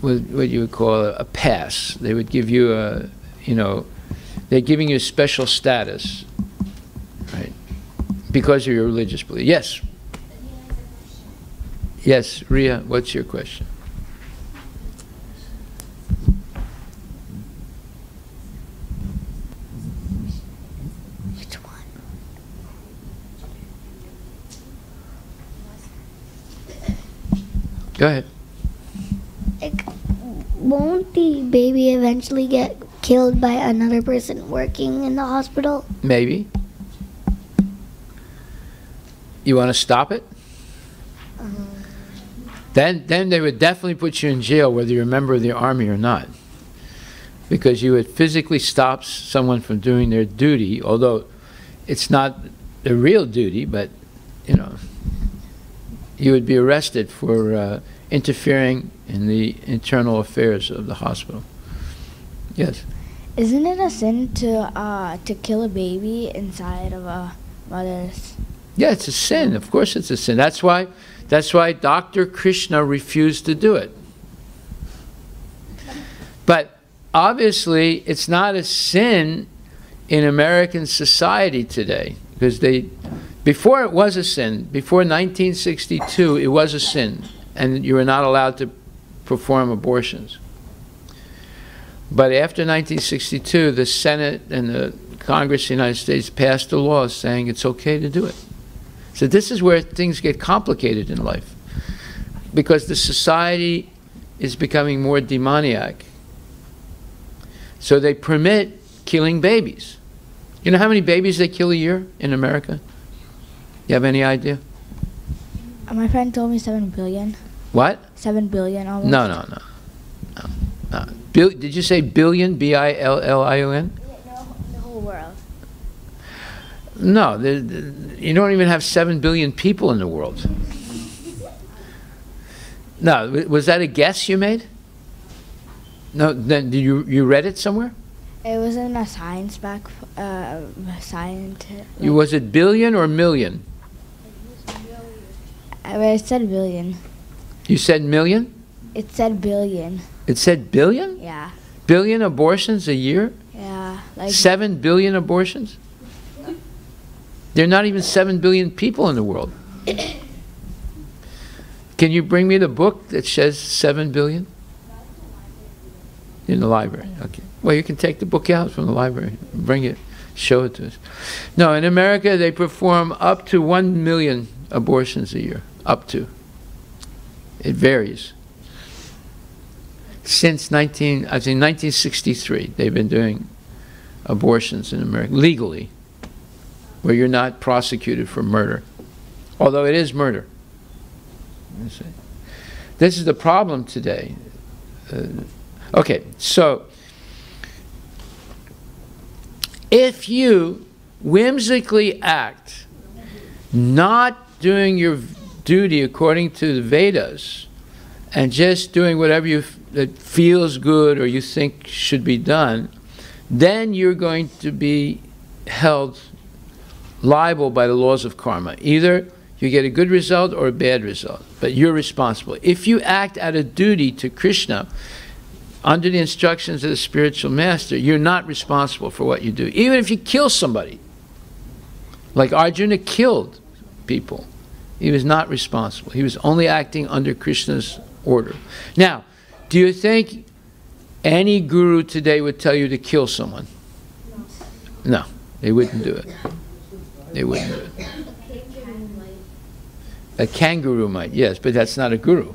what you would call a pass. They would give you a, you know, they're giving you special status, right? Because of your religious belief. Yes. Yes, Ria, what's your question? Which one? Go ahead. Like, won't the baby eventually get killed by another person working in the hospital? Maybe. You want to stop it? Then they would definitely put you in jail, whether you're a member of the army or not, because you would physically stop someone from doing their duty, although it's not the real duty, but, you know, you would be arrested for interfering in the internal affairs of the hospital. Yes? Isn't it a sin to kill a baby inside of a mother's? Yeah, it's a sin. Of course it's a sin. That's why Dr. Krishna refused to do it. But obviously, it's not a sin in American society today, because before it was a sin, before 1962, it was a sin, and you were not allowed to perform abortions. But after 1962, the Senate and the Congress of the United States passed a law saying it's okay to do it. So this is where things get complicated in life, because the society is becoming more demoniac. So they permit killing babies. You know how many babies they kill a year in America? You have any idea? My friend told me 7 billion. What? 7 billion almost. No. Did you say billion? B-I-L-L-I-O-N? No, the whole world. No, you don't even have 7 billion people in the world. No, was that a guess you made? No, then you read it somewhere? It was in a science science. Was it billion or million? It said billion. You said million? It said billion. It said billion? Yeah. Billion abortions a year? Yeah. Like 7 billion abortions? There are not even 7 billion people in the world. Can you bring me the book that says 7 billion? In the library. Okay. Well, you can take the book out from the library, bring it, show it to us. No, in America, they perform up to 1 million abortions a year. Up to. It varies. Since 1963, they've been doing abortions in America, legally, where you're not prosecuted for murder. Although it is murder. This is the problem today. Okay, so if you whimsically act, not doing your duty according to the Vedas, and just doing whatever that feels good or you think should be done, then you're going to be held liable by the laws of karma. Either you get a good result or a bad result, but you're responsible. If you act out of duty to Krishna, under the instructions of the spiritual master, you're not responsible for what you do. Even if you kill somebody, like Arjuna killed people. He was not responsible. He was only acting under Krishna's order. Now, do you think any guru today would tell you to kill someone? No, they wouldn't do it. They wouldn't do it. A kangaroo might, yes, but that's not a guru.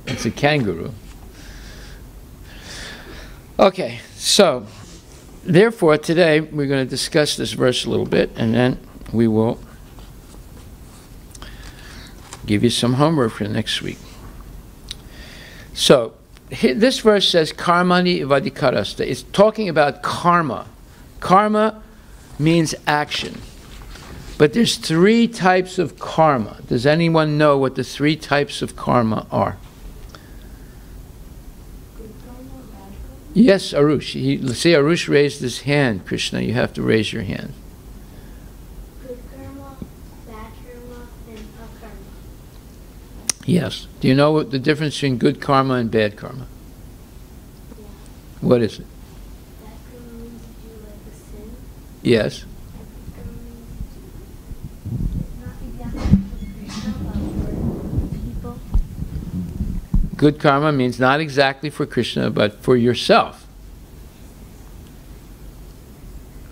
It's a kangaroo. Okay, so therefore today we're going to discuss this verse a little bit, and then we will give you some homework for next week. So this verse says karmani vadikaraste. It's talking about karma. Karma means action. But there's 3 types of karma. Does anyone know what the 3 types of karma are? Yes, Arush. See, Arush raised his hand. Krishna, you have to raise your hand. Good karma, bad karma, and akarma. Yes. Do you know what the difference between good karma and bad karma? Yeah. What is it? Bad karma means you do like a sin. Yes. Good karma means not exactly for Krishna, but for yourself.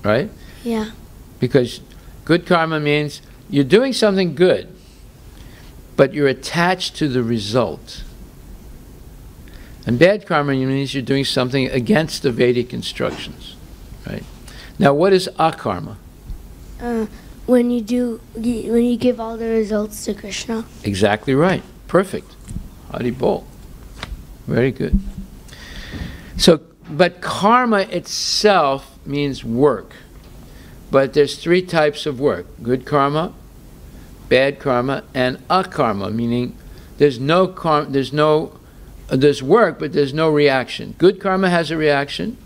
Right? Yeah. Because good karma means you're doing something good, but you're attached to the result. And bad karma means you're doing something against the Vedic instructions. Right? Now, what is akarma? When you give all the results to Krishna. Exactly right. Perfect. Hari Bol. Very good. So, but karma itself means work. But there's 3 types of work. Good karma, bad karma, and akarma, meaning there's no karma, there's work, but there's no reaction. Good karma has a reaction.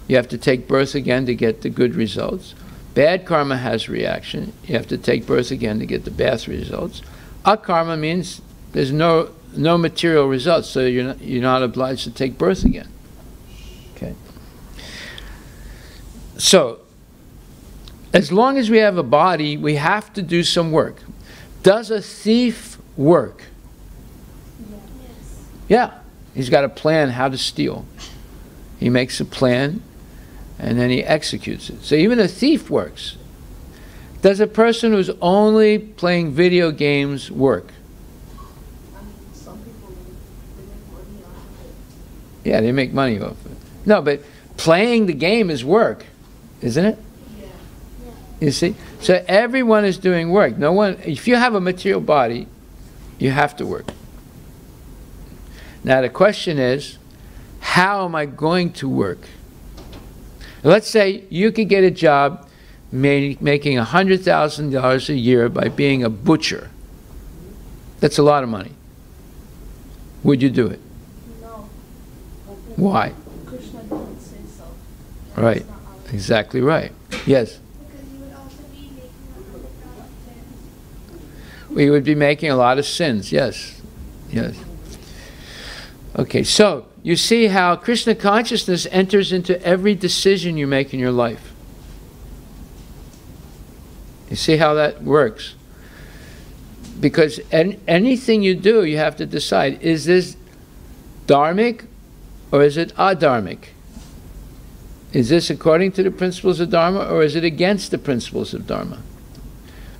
You have to take birth again to get the good results. Bad karma has reaction. You have to take birth again to get the bad results. Akarma means there's no material results, so you're not obliged to take birth again. Okay. So, as long as we have a body, we have to do some work. Does a thief work? Yes. Yeah. He's got a plan how to steal. He makes a plan, and then he executes it. So even a thief works. Does a person who's only playing video games work? Some people make money off of it. Yeah, they make money off it. No, but playing the game is work, isn't it? Yeah. You see? So everyone is doing work. No one, if you have a material body, you have to work. Now the question is, how am I going to work? Let's say you could get a job making $100,000 a year by being a butcher. That's a lot of money. Would you do it? No. Why? Krishna didn't say so. Right. Exactly right. Yes. Because you would also be making $100,000. We would be making a lot of sins. Yes. Yes. Okay, so you see how Krishna consciousness enters into every decision you make in your life. You see how that works? Because anything you do, you have to decide, is this dharmic or is it adharmic? Is this according to the principles of Dharma or is it against the principles of Dharma?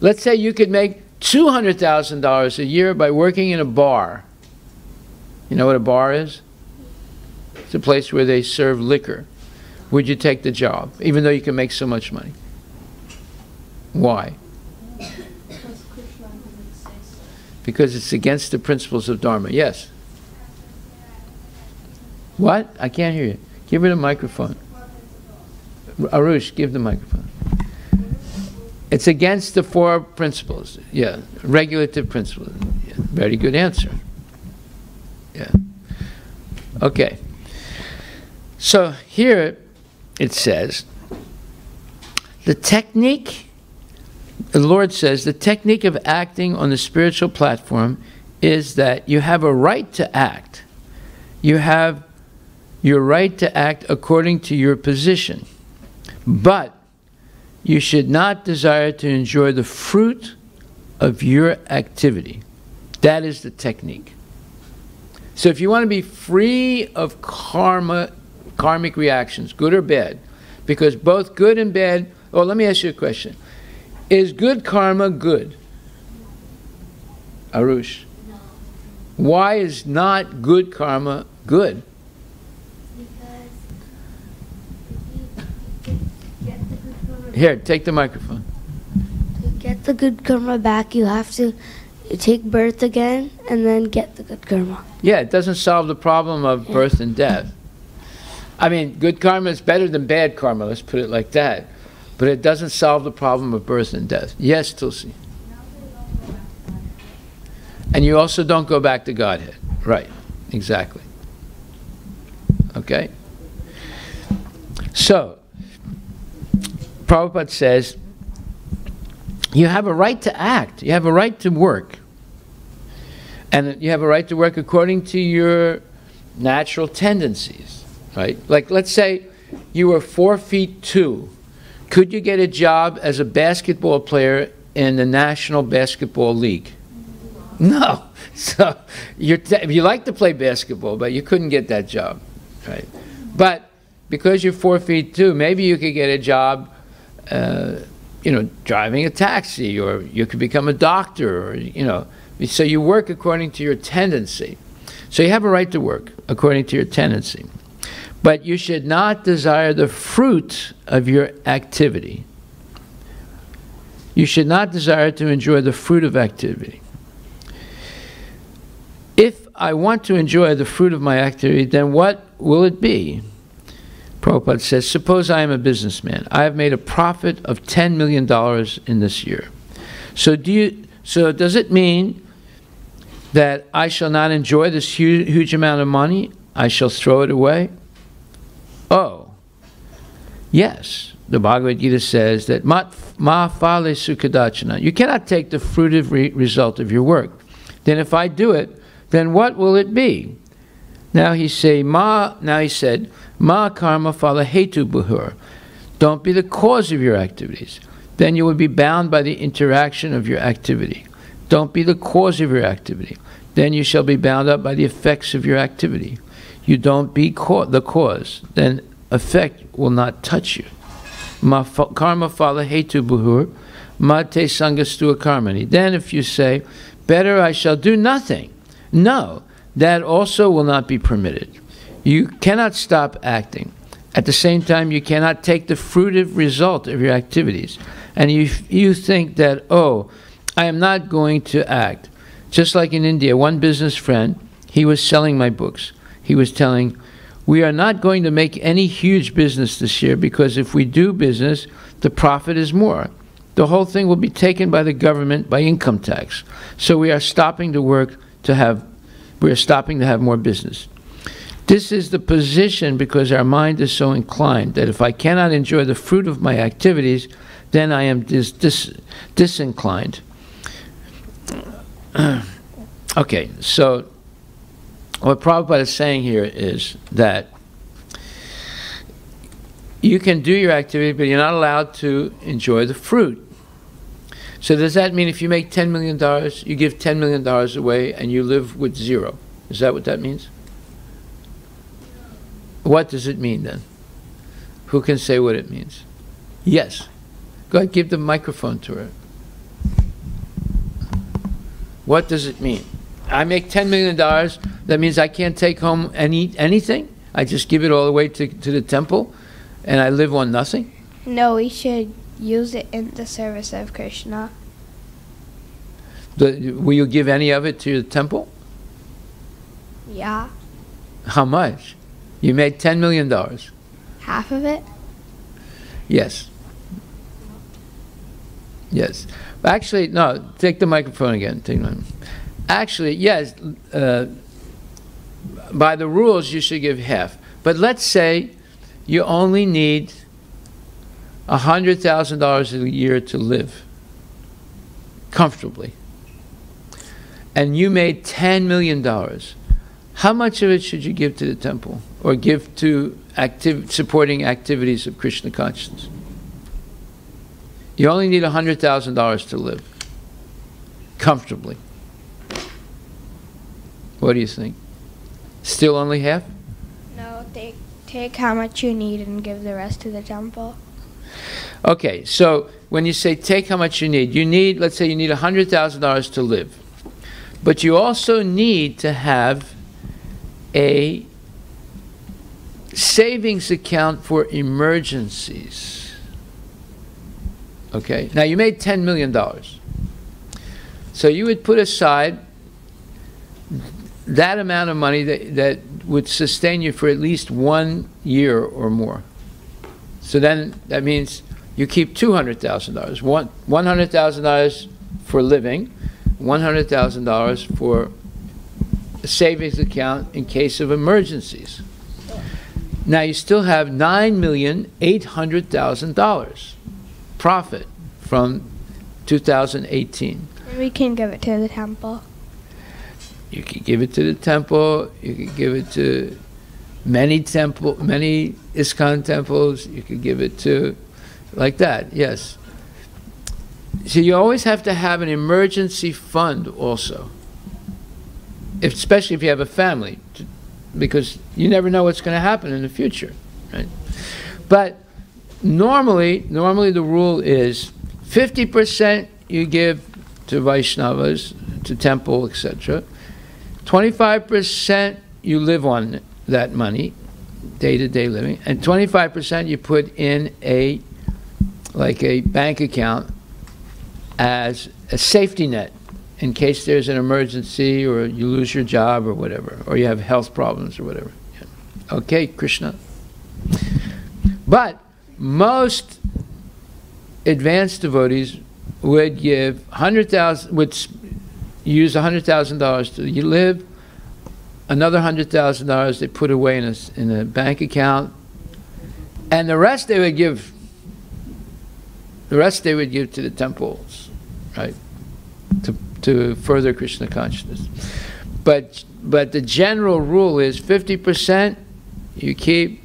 Let's say you could make $200,000 a year by working in a bar. You know what a bar is? It's a place where they serve liquor. Would you take the job, even though you can make so much money? Why? Because Krishna didn't say so. Because it's against the principles of Dharma. Yes? What? I can't hear you. Give her the microphone. Arush, give the microphone. It's against the 4 principles. Yeah, regulative principles. Yeah. Very good answer. Yeah. Okay. So here it says, the technique, the Lord says, the technique of acting on the spiritual platform is that you have a right to act. You have your right to act according to your position. But you should not desire to enjoy the fruit of your activity. That is the technique. So if you want to be free of karmic reactions, good or bad, because both good and bad, let me ask you a question. Is good karma good? Arush? No. Why is not good karma good? Because if you get the good karma Here, take the microphone. to get the good karma back, you have to take birth again and then get the good karma. Yeah, it doesn't solve the problem of birth and death. I mean, good karma is better than bad karma, let's put it like that. But it doesn't solve the problem of birth and death. Yes, Tulsi? And you also don't go back to Godhead. Right, exactly. Okay? So, Prabhupada says, you have a right to act. You have a right to work. And you have a right to work according to your natural tendencies. Right? Like, let's say you were 4'2". Could you get a job as a basketball player in the National Basketball League? No. So you like to play basketball, but you couldn't get that job, right? But because you're 4'2", maybe you could get a job, driving a taxi, or you could become a doctor, or So you work according to your tendency. So you have a right to work according to your tendency. But you should not desire the fruit of your activity. You should not desire to enjoy the fruit of activity. If I want to enjoy the fruit of my activity, then what will it be? Prabhupada says, suppose I am a businessman. I have made a profit of $10 million in this year. So does it mean that I shall not enjoy this huge amount of money? I shall throw it away? Oh, yes. The Bhagavad Gita says that ma phale sukadachana. You cannot take the fruitive result of your work. Then if I do it, then what will it be? Now he said, ma karma phala hetu buhur. Don't be the cause of your activities. Then you will be bound by the interaction of your activity. Don't be the cause of your activity. Then you shall be bound up by the effects of your activity. You don't be the cause, then effect will not touch you. Ma karma phala hetu buhur, ma te sangastua karmani. Then if you say, better I shall do nothing. No, that also will not be permitted. You cannot stop acting. At the same time, you cannot take the fruitive result of your activities. And you think that, oh, I am not going to act. Just like in India, one business friend, he was selling my books. He was telling, we are not going to make any huge business this year because if we do business, the profit is more. The whole thing will be taken by the government by income tax. So we are stopping to work we are stopping to have more business. This is the position because our mind is so inclined that if I cannot enjoy the fruit of my activities, then I am disinclined. Okay, so what Prabhupada is saying here is that you can do your activity, but you're not allowed to enjoy the fruit. So does that mean if you make $10 million, you give $10 million away and you live with zero? Is that what that means? What does it mean then? Who can say what it means? Yes. Go ahead, give the microphone to her. What does it mean? I make $10 million, that means I can't take home anything? I just give it all away to the temple and I live on nothing? No, we should use it in the service of Krishna. Will you give any of it to the temple? Yeah. How much? You made $10 million. Half of it? Yes. Yes. Actually, no, take the microphone again. Actually, yes, by the rules you should give half. But let's say you only need $100,000 a year to live comfortably. And you made $10 million. How much of it should you give to the temple or give to supporting activities of Krishna consciousness? You only need $100,000 to live. comfortably. What do you think? Still only half? No, take how much you need and give the rest to the temple. Okay, so when you say take how much you need, let's say you need $100,000 to live. But you also need to have a savings account for emergencies. Okay, now you made $10 million. So you would put aside that amount of money that would sustain you for at least 1 year or more. So then that means you keep $200,000. $100,000 for living, $100,000 for a savings account in case of emergencies. Now you still have $9,800,000 profit from 2018. And we can give it to the temple. You could give it to the temple. You could give it to many ISKCON temples. You could give it to, like that. Yes. So you always have to have an emergency fund also, especially if you have a family, because you never know what's going to happen in the future, right? But normally the rule is 50% you give to Vaishnavas, to temple, etc. 25% you live on that money, day-to-day living, and 25% you put in a bank account as a safety net in case there's an emergency or you lose your job or whatever, or you have health problems or whatever. Yeah. Okay, Krishna. But most advanced devotees would give use $100,000 to live, another $100,000 they put away in a bank account, and the rest they would give to the temples, right? To further Krishna consciousness. But the general rule is 50% you keep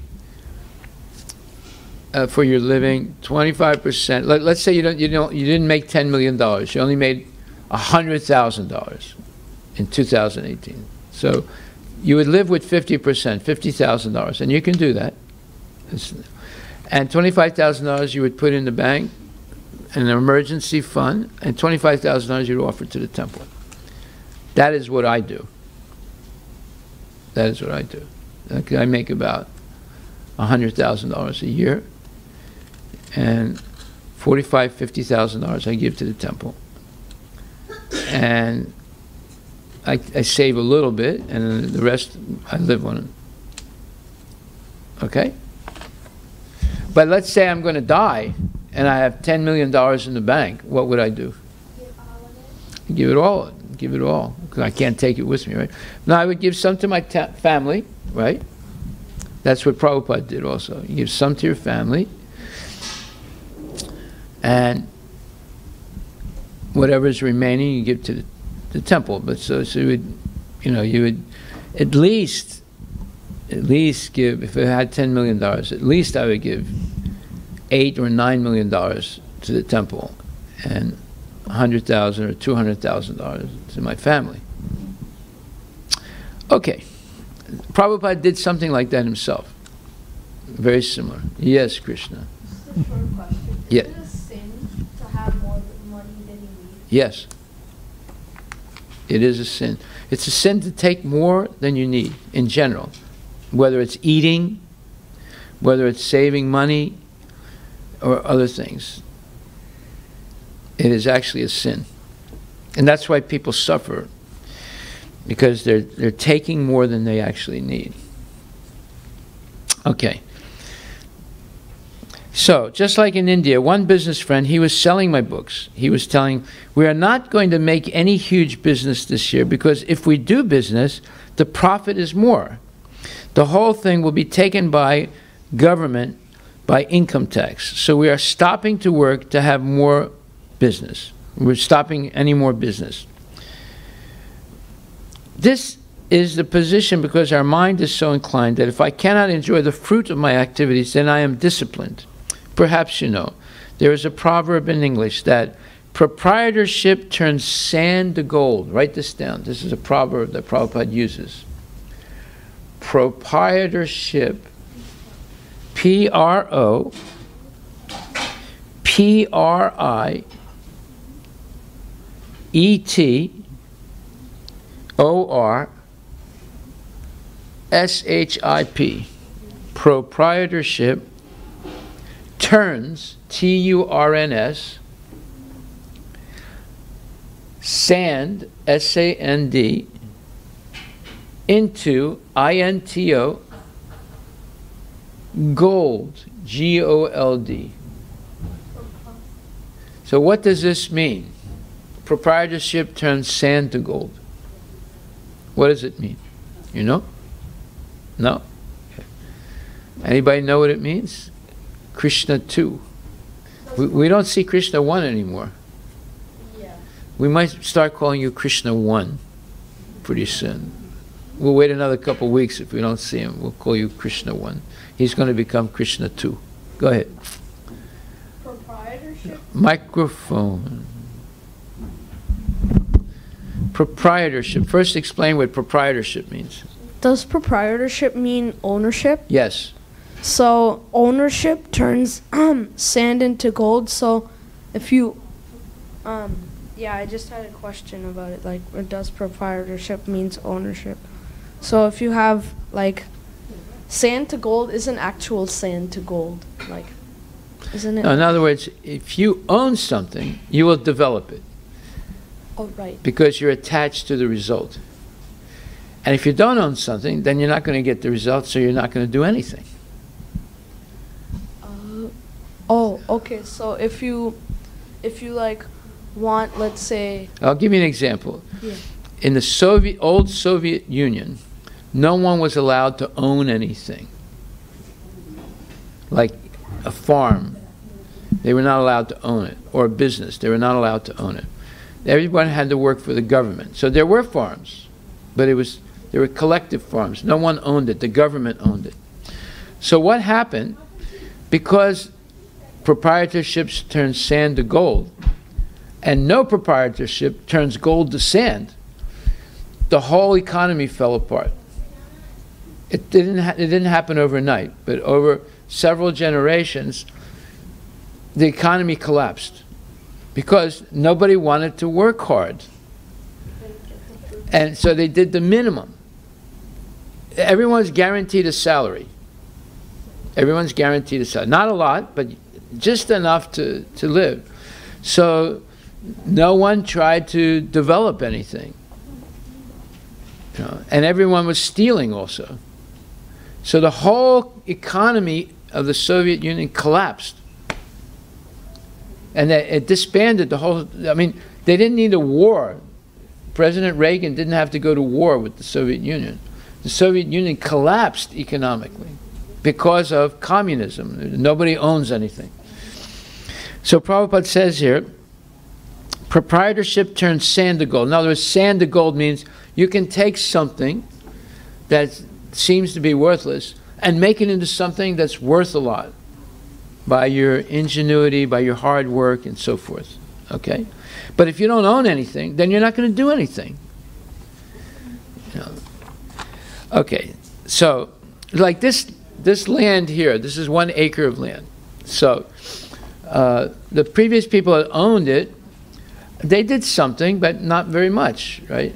for your living, 25%. Let's say you didn't make $10 million. You only made $100,000 in 2018. So you would live with 50%, $50,000, and you can do that. And $25,000 you would put in the bank, an emergency fund, and $25,000 you'd offer to the temple. That is what I do. That is what I do. Okay, I make about $100,000 a year, and $50,000 I give to the temple. And I save a little bit, and the rest I live on it. Okay? But let's say I'm going to die, and I have $10 million in the bank. What would I do? Give it all. Give it all. Because I can't take it with me, right? No, I would give some to my family, right? That's what Prabhupada did also. You give some to your family, and whatever is remaining you give to the temple. But so you would at least give, if it had $10 million, at least I would give $8 or $9 million to the temple, and $100,000 or $200,000 to my family. Okay, Prabhupada did something like that himself. Very similar. Yes, Krishna. Just a short question. Yeah. Is it a sin to have more money than you need? Yes. It is a sin. It's a sin to take more than you need in general, whether it's eating, whether it's saving money, or other things. It is actually a sin. And that's why people suffer, because they're taking more than they actually need. Okay. So, just like in India, one business friend, he was selling my books. He was telling, we are not going to make any huge business this year, because if we do business, the profit is more. The whole thing will be taken by government, by income tax. So we are stopping to work to have more business. We're stopping any more business. This is the position because our mind is so inclined that if I cannot enjoy the fruit of my activities, then I am disciplined. Perhaps you know, there is a proverb in English that Proprietorship turns sand to gold. Write this down. This is a proverb that Prabhupada uses. Proprietorship, P-R-O-P-R-I-E-T-O-R-S-H-I-P. Proprietorship turns, T-U-R-N-S, sand, S-A-N-D, into, I-N-T-O, gold, G-O-L-D. So what does this mean? Proprietorship turns sand to gold. What does it mean? You know? No? Okay. Anybody know what it means? Krishna 2. We don't see Krishna 1 anymore. Yeah. We might start calling you Krishna 1 pretty soon. We'll wait another couple of weeks. If we don't see him, we'll call you Krishna 1. He's going to become Krishna 2. Go ahead. Proprietorship? Microphone. Proprietorship. First explain what proprietorship means. Does proprietorship mean ownership? Yes. So ownership turns sand into gold. So if you, yeah, I just had a question about it. Like, does proprietorship means ownership? So if you have like sand to gold isn't actual sand to gold, like, isn't it? No, in other words, if you own something, you will develop it. Oh, right. Because you're attached to the result. And if you don't own something, then you're not going to get the result, so you're not going to do anything. Oh, okay. So if you like want, let's say. I'll give you an example. Yeah. In the old Soviet Union, no one was allowed to own anything. Like a farm, they were not allowed to own it, or a business, they were not allowed to own it. Everyone had to work for the government. So there were farms, but there were collective farms. No one owned it. The government owned it. So what happened? Because proprietorships turn sand to gold, and no proprietorship turns gold to sand, the whole economy fell apart. It didn't happen overnight, but over several generations, the economy collapsed because nobody wanted to work hard. And so they did the minimum. Everyone's guaranteed a salary. Everyone's guaranteed a salary. Not a lot, but just enough to live. So no one tried to develop anything. You know, and everyone was stealing also. So the whole economy of the Soviet Union collapsed. And it disbanded the whole, I mean, they didn't need a war. President Reagan didn't have to go to war with the Soviet Union. The Soviet Union collapsed economically because of communism. Nobody owns anything. So Prabhupada says here, proprietorship turns sand to gold. In other words, sand to gold means you can take something that seems to be worthless and make it into something that's worth a lot by your ingenuity, by your hard work, and so forth. Okay? But if you don't own anything, then you're not going to do anything. You know. Okay, so like this land here, this is 1 acre of land. So the previous people that owned it, they did something, but not very much, right?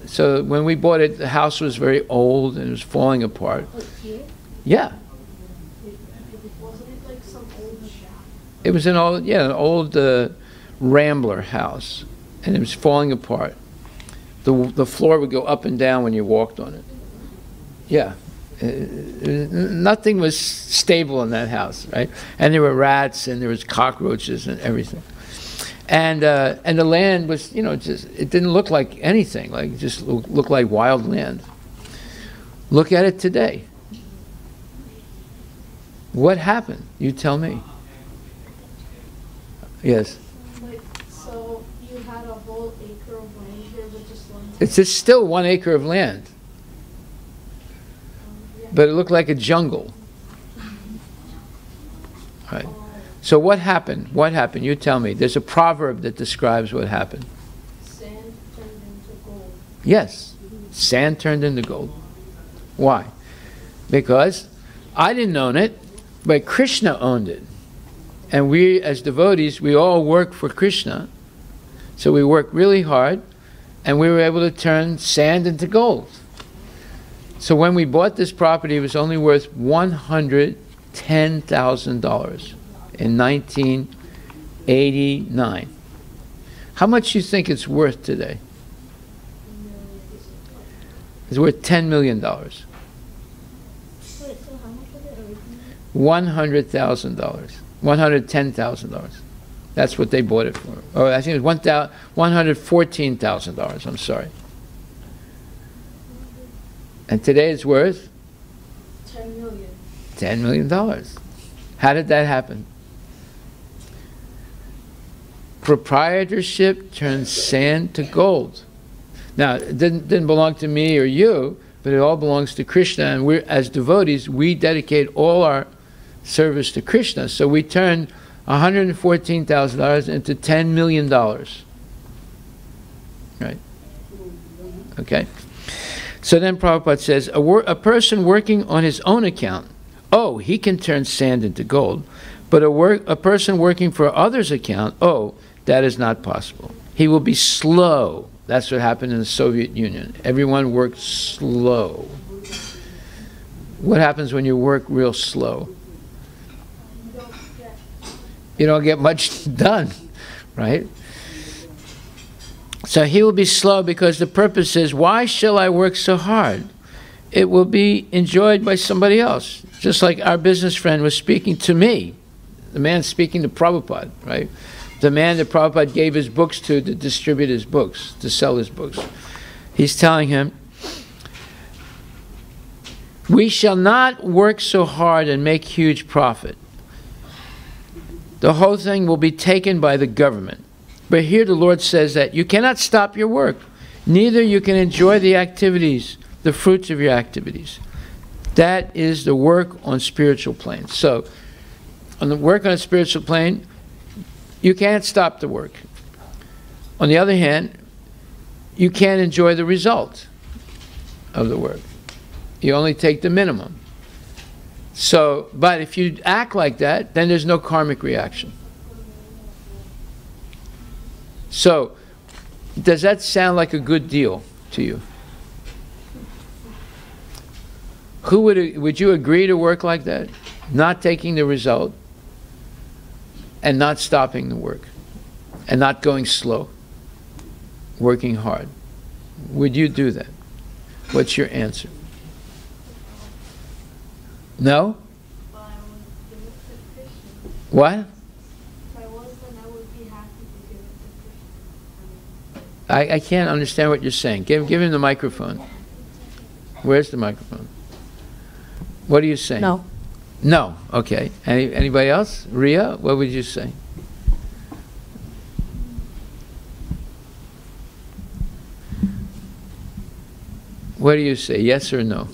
So when we bought it, the house was very old and it was falling apart. Yeah. Wasn't it like some old shack? It was an old Rambler house, and it was falling apart. The floor would go up and down when you walked on it. Yeah. Nothing was stable in that house, right? And there were rats, and there was cockroaches and everything. And the land was, you know, just, it didn't look like anything. Like, it just looked like wild land. Look at it today. What happened? You tell me. Yes. Like, so you had a whole acre of land here, but just one. It's just still 1 acre of land. But it looked like a jungle. Right. So what happened? What happened? You tell me. There's a proverb that describes what happened. Sand turned into gold. Yes. Sand turned into gold. Why? Because I didn't own it, but Krishna owned it. And we, as devotees, we all work for Krishna. So we worked really hard, and we were able to turn sand into gold. So when we bought this property, it was only worth $110,000 in 1989. How much do you think it's worth today? It's worth $10 million. $100,000. $110,000. That's what they bought it for. Oh, I think it was $114,000. I'm sorry. And today it's worth $10 million. $10 million. How did that happen? Proprietorship turns sand to gold. Now, it didn't belong to me or you, but it all belongs to Krishna. And we're, as devotees, we dedicate all our service to Krishna. So we turned $114,000 into $10 million. Right? Okay. So then Prabhupada says, a person working on his own account, oh, he can turn sand into gold. But a person working for others' account, oh, that is not possible. He will be slow. That's what happened in the Soviet Union. Everyone worked slow. What happens when you work real slow? You don't get much done, right? So he will be slow because the purpose is, why shall I work so hard? It will be enjoyed by somebody else. Just like our business friend was speaking to me. The man speaking to Prabhupada, right? The man that Prabhupada gave his books to distribute his books, to sell his books. He's telling him, we shall not work so hard and make huge profit. The whole thing will be taken by the government. But here the Lord says that you cannot stop your work. Neither you can enjoy the activities, the fruits of your activities. That is the work on spiritual planes. So, on the work on a spiritual plane, you can't stop the work. On the other hand, you can't enjoy the result of the work. You only take the minimum. So, but if you act like that, then there's no karmic reaction. So, does that sound like a good deal to you? Who would you agree to work like that? Not taking the result, and not stopping the work, and not going slow, working hard. Would you do that? What's your answer? No? What? I can't understand what you're saying. Give him the microphone. Where's the microphone? What are you saying? No. No. Okay. Anybody else? Ria, what would you say? What do you say? Yes or no?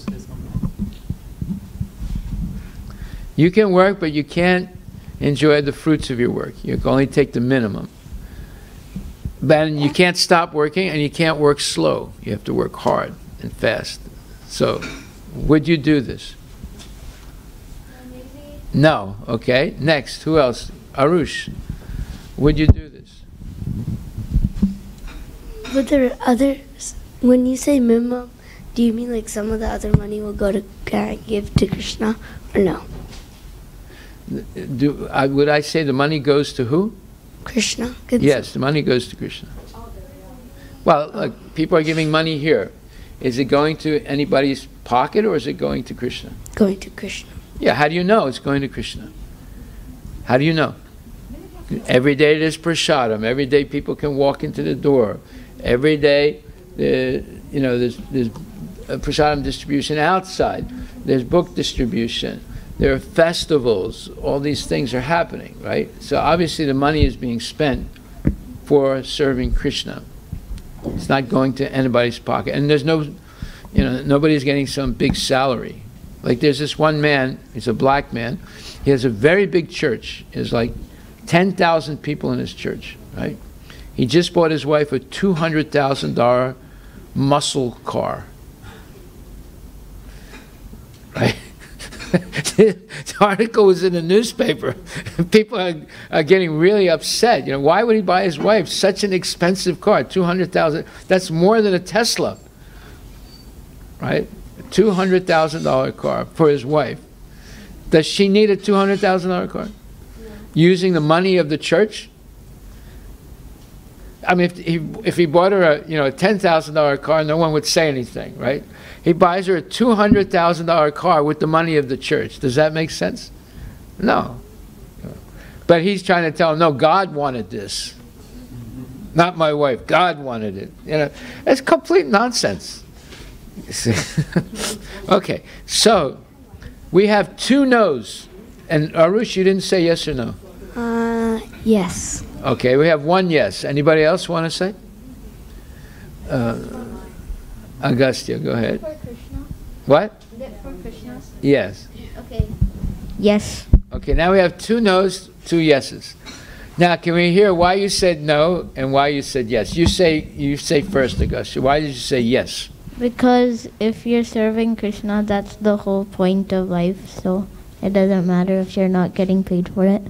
You can work, but you can't enjoy the fruits of your work. You can only take the minimum. But you can't stop working, and you can't work slow. You have to work hard and fast. So, would you do this? No. Okay. Next. Who else? Arush. Would you do this? But there are others. When you say minimum, do you mean like some of the other money will go to give to Krishna, or no? Would I say the money goes to who? Krishna. Yes, the money goes to Krishna. Well, look, people are giving money here. Is it going to anybody's pocket, or is it going to Krishna? Going to Krishna. Yeah, how do you know it's going to Krishna? How do you know? Every day there's prasadam. Every day people can walk into the door. Every day, there's prasadam distribution outside. There's book distribution. There are festivals. All these things are happening, right? So obviously the money is being spent for serving Krishna. It's not going to anybody's pocket. And there's no, nobody's getting some big salary. Like there's this one man, he's a black man. He has a very big church. There's like 10,000 people in his church, right? He just bought his wife a $200,000 muscle car. Right? The article was in the newspaper. People are getting really upset. You know, why would he buy his wife such an expensive car? $200,000. That's more than a Tesla, right? A $200,000 car for his wife. Does she need a $200,000 car? Using the money of the church? I mean, if he bought her a $10,000 car, no one would say anything, right? He buys her a $200,000 car with the money of the church. Does that make sense? No. But he's trying to tell him, no, God wanted this. Not my wife. God wanted it. You know, it's complete nonsense. Okay, so we have 2 no's. And Arush, you didn't say yes or no? Yes. Okay, we have 1 yes. Anybody else want to say? Agastya, go ahead. For Krishna? What? Is it for Krishna? Yes. Okay. Yes. Okay, now we have 2 no's, 2 yeses. Now, can we hear why you said no and why you said yes? You say first, Agastya. Why did you say yes? Because if you're serving Krishna, that's the whole point of life, so it doesn't matter if you're not getting paid for it.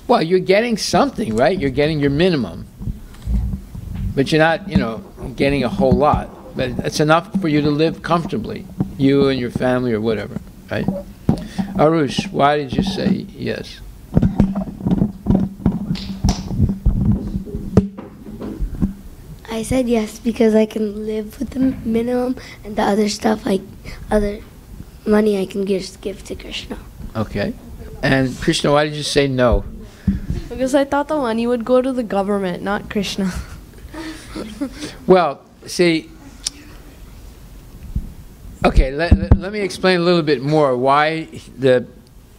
Well, you're getting something, right? You're getting your minimum. But you're not, getting a whole lot. But it's enough for you to live comfortably, you and your family or whatever, right? Arush, why did you say yes? I said yes because I can live with the minimum, and the other stuff, other money I can just give to Krishna. Okay. And Krishna, why did you say no? Because I thought the money would go to the government, not Krishna. Well, see, okay, let me explain a little bit more why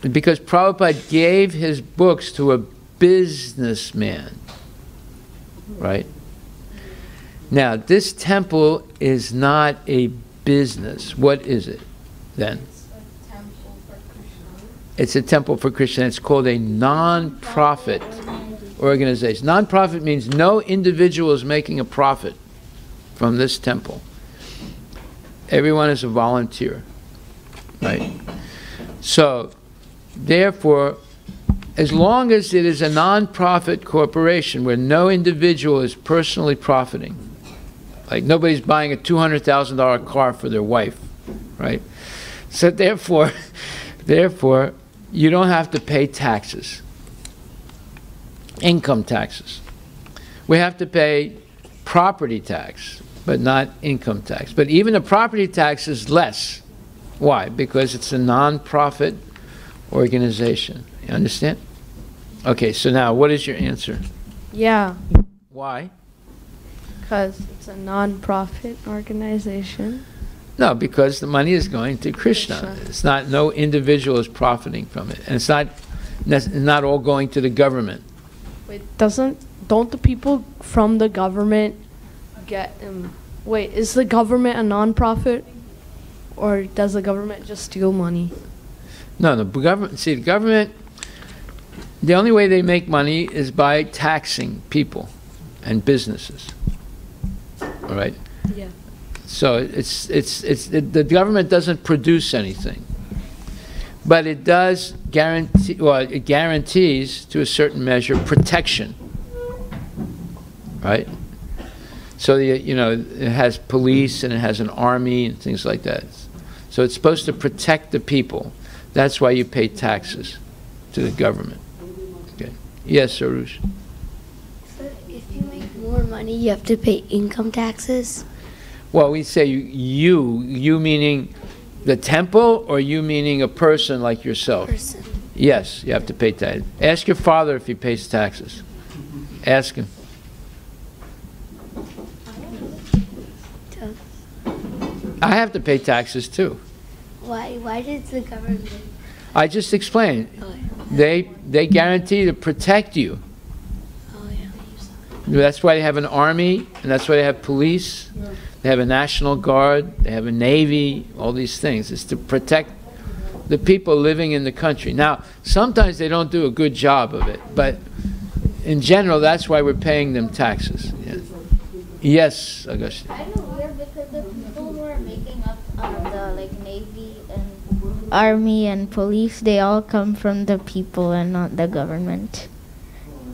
because Prabhupada gave his books to a businessman, right? Now, this temple is not a business. What is it then? It's a temple for Krishna. It's called a non-profit organization. Non-profit means no individual is making a profit from this temple. Everyone is a volunteer, right? So, therefore, as long as it is a non-profit corporation where no individual is personally profiting, like nobody's buying a $200,000 car for their wife, right? So therefore, you don't have to pay taxes, income taxes. We have to pay property tax, but not income tax. But even the property tax is less. Why? Because it's a non-profit organization. You understand? Okay, so now what is your answer? Yeah, Why? because it's a non-profit organization. No, because the money is going to Krishna. It's not, no individual is profiting from it. And it's not all going to the government. Wait, don't the people from the government get, wait, is the government a non-profit? Or does the government just steal money? No, the government, the only way they make money is by taxing people and businesses. All right? Yeah. So the government doesn't produce anything. But it does guarantee, well, it guarantees to a certain measure protection. Right? So, it has police and it has an army and things like that. So it's supposed to protect the people. That's why you pay taxes to the government. Okay. Yes, Arush? So if you make more money, you have to pay income taxes? Well, we say you meaning the temple, or you meaning a person like yourself? Person. Yes, you have to pay taxes. Ask your father if he pays taxes. Ask him. I have to pay taxes too. Why does the government? I just explained. Oh, yeah. They guarantee to protect you. Oh, yeah. That's why they have an army, and that's why they have police. They have a National Guard. They have a Navy. All these things. It's to protect the people living in the country. Now, sometimes they don't do a good job of it, but in general, that's why we're paying them taxes. Yeah. Yes, Augustine. I know weird because the people who are making up the Navy and Army and police, they all come from the people and not the government.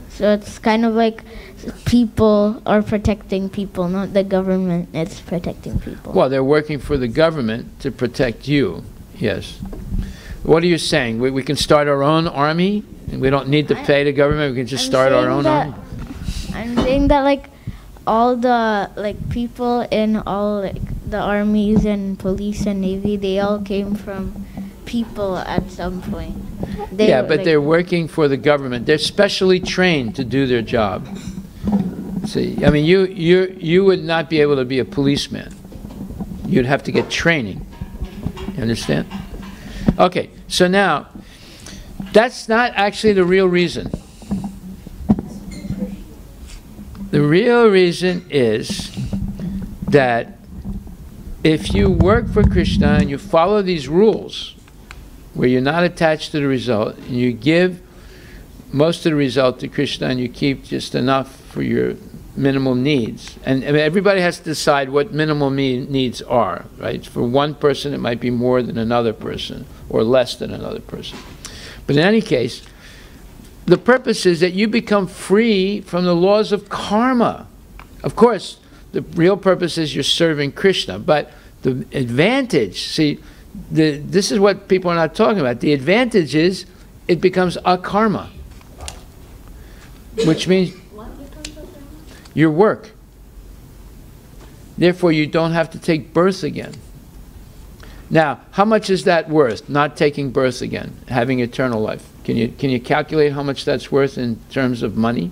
So it's kind of like people are protecting people, not the government. It's protecting people. Well, they're working for the government to protect you. Yes. What are you saying? We can start our own army? And we don't need to pay the government? We can just start our own army? I'm saying that all the people in all the armies and police and navy, they all came from people at some point. Yeah, but they're working for the government. They're specially trained to do their job. See, I mean, you would not be able to be a policeman. You'd have to get training. You understand? Okay, so now, that's not actually the real reason. The real reason is that if you work for Krishna and you follow these rules, where you're not attached to the result, and you give most of the result to Krishna and you keep just enough for your minimal needs. And I mean, everybody has to decide what minimal needs are, right? For one person, it might be more than another person, or less than another person. But in any case, the purpose is that you become free from the laws of karma. Of course, the real purpose is you're serving Krishna, but the advantage, see, this is what people are not talking about. The advantage is it becomes akarma, which means your work. Therefore, you don't have to take birth again. Now, how much is that worth, not taking birth again, having eternal life? Can you calculate how much that's worth in terms of money?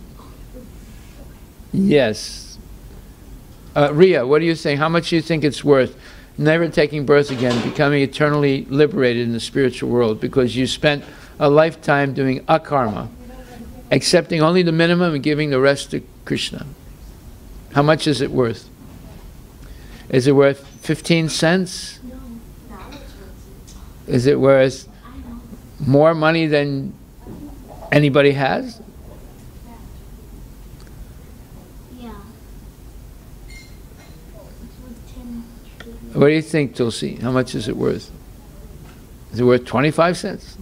Yes. Ria, what do you think? How much do you think it's worth, never taking birth again, becoming eternally liberated in the spiritual world because you spent a lifetime doing akarma, accepting only the minimum and giving the rest to Krishna? How much is it worth? Is it worth 15 cents? Is it worth more money than anybody has? Yeah. What do you think, Tulsi? How much is it worth? Is it worth 25 cents?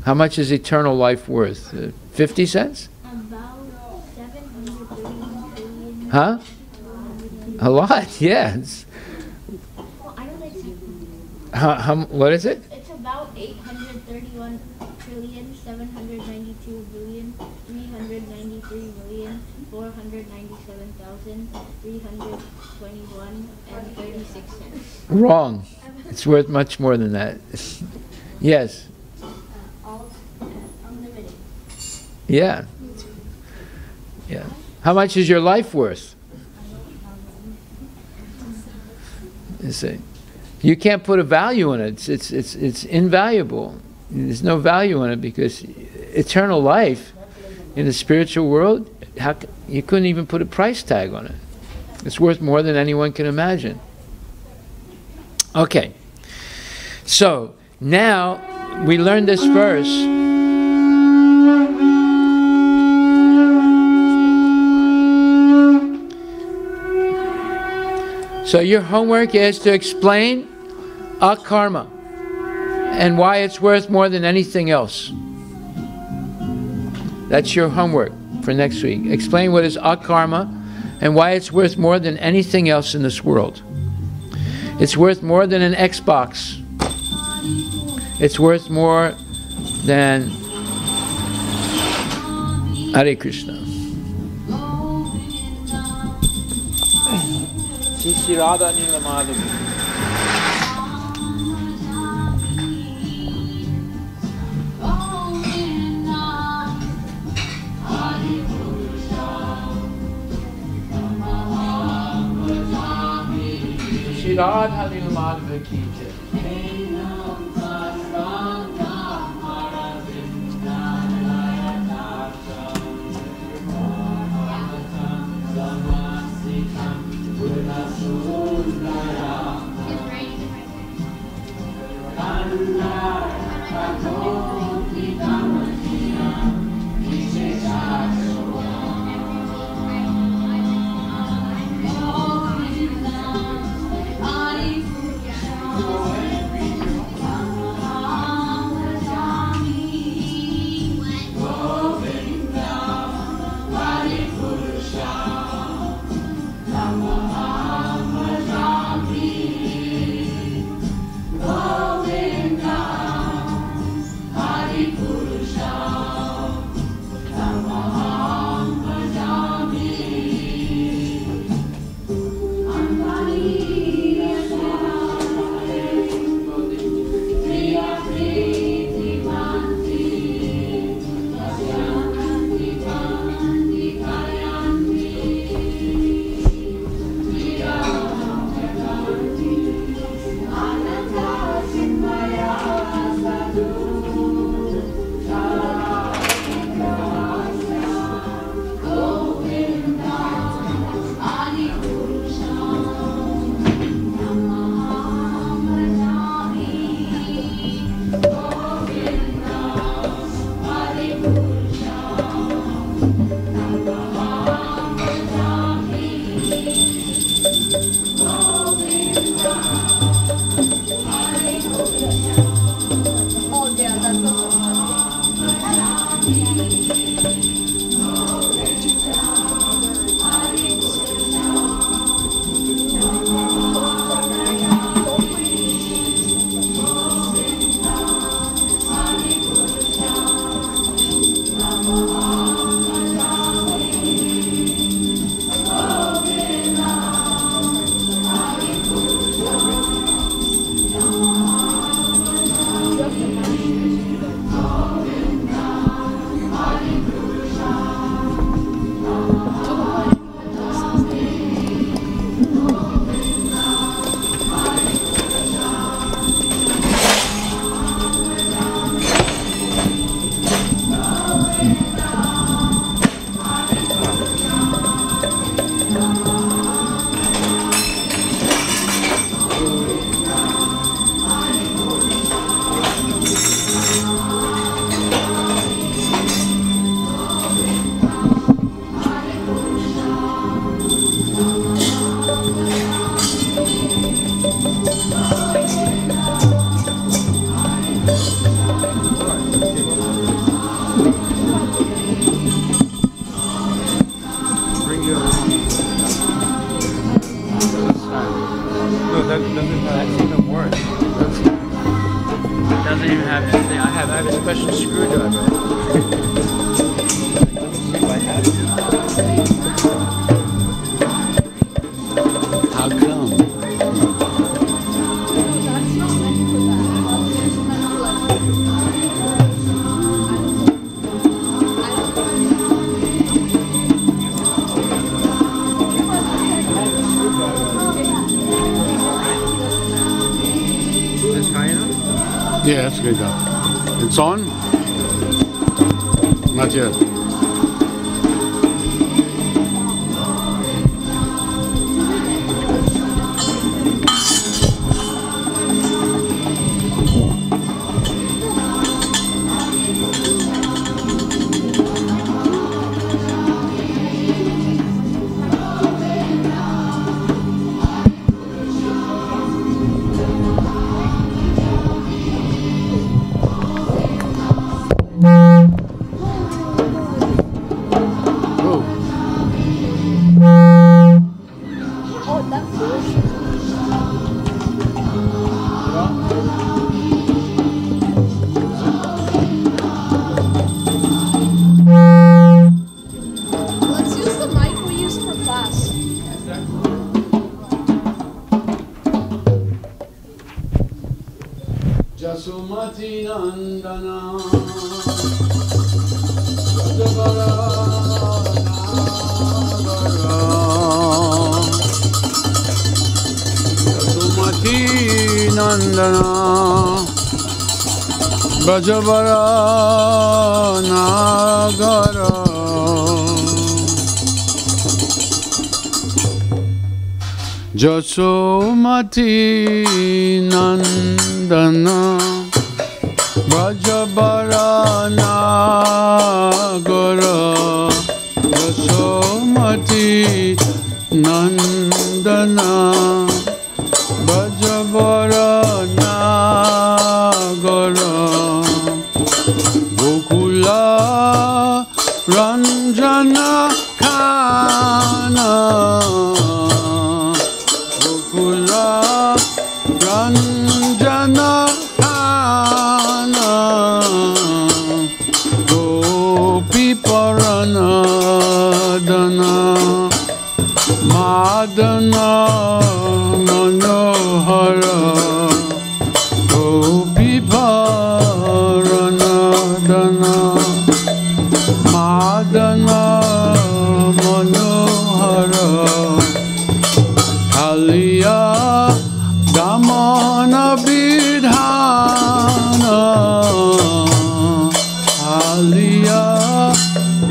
How much is eternal life worth? 50 cents? About 731 billion. Huh? A lot, yeah. Well, I don't like what is it? It's about 831 trillion, 792 billion, 393,497,321 and 36 cents. Wrong. It's worth much more than that. Yes. unlimited. Yeah. Yeah. How much is your life worth? You see, you can't put a value in it. It's invaluable. There's no value in it because eternal life in the spiritual world, you couldn't even put a price tag on it. It's worth more than anyone can imagine. Okay. So now we learned this verse. So your homework is to explain akarma and why it's worth more than anything else. That's your homework for next week. Explain what is akarma and why it's worth more than anything else in this world. It's worth more than an Xbox. It's worth more than Hare Krishna. Shri Radha Nila Madhavi. Shri Radha Nila Madhavi ki jai. Yeah, that's good though. It's on? Not yet. Jasumati Nandana Jasumati Nandana Brajavara Nagara Jasomati Nandana Brajabarana Gora Jasomati Nandana Brajabarana Gora Gokula Ranjana Kana Gokula Ranjana Kana Gopi Paranadana Madana Manohara Gopi Paranadana Madana Manohara Kaliya Damana Bidhana Kaliya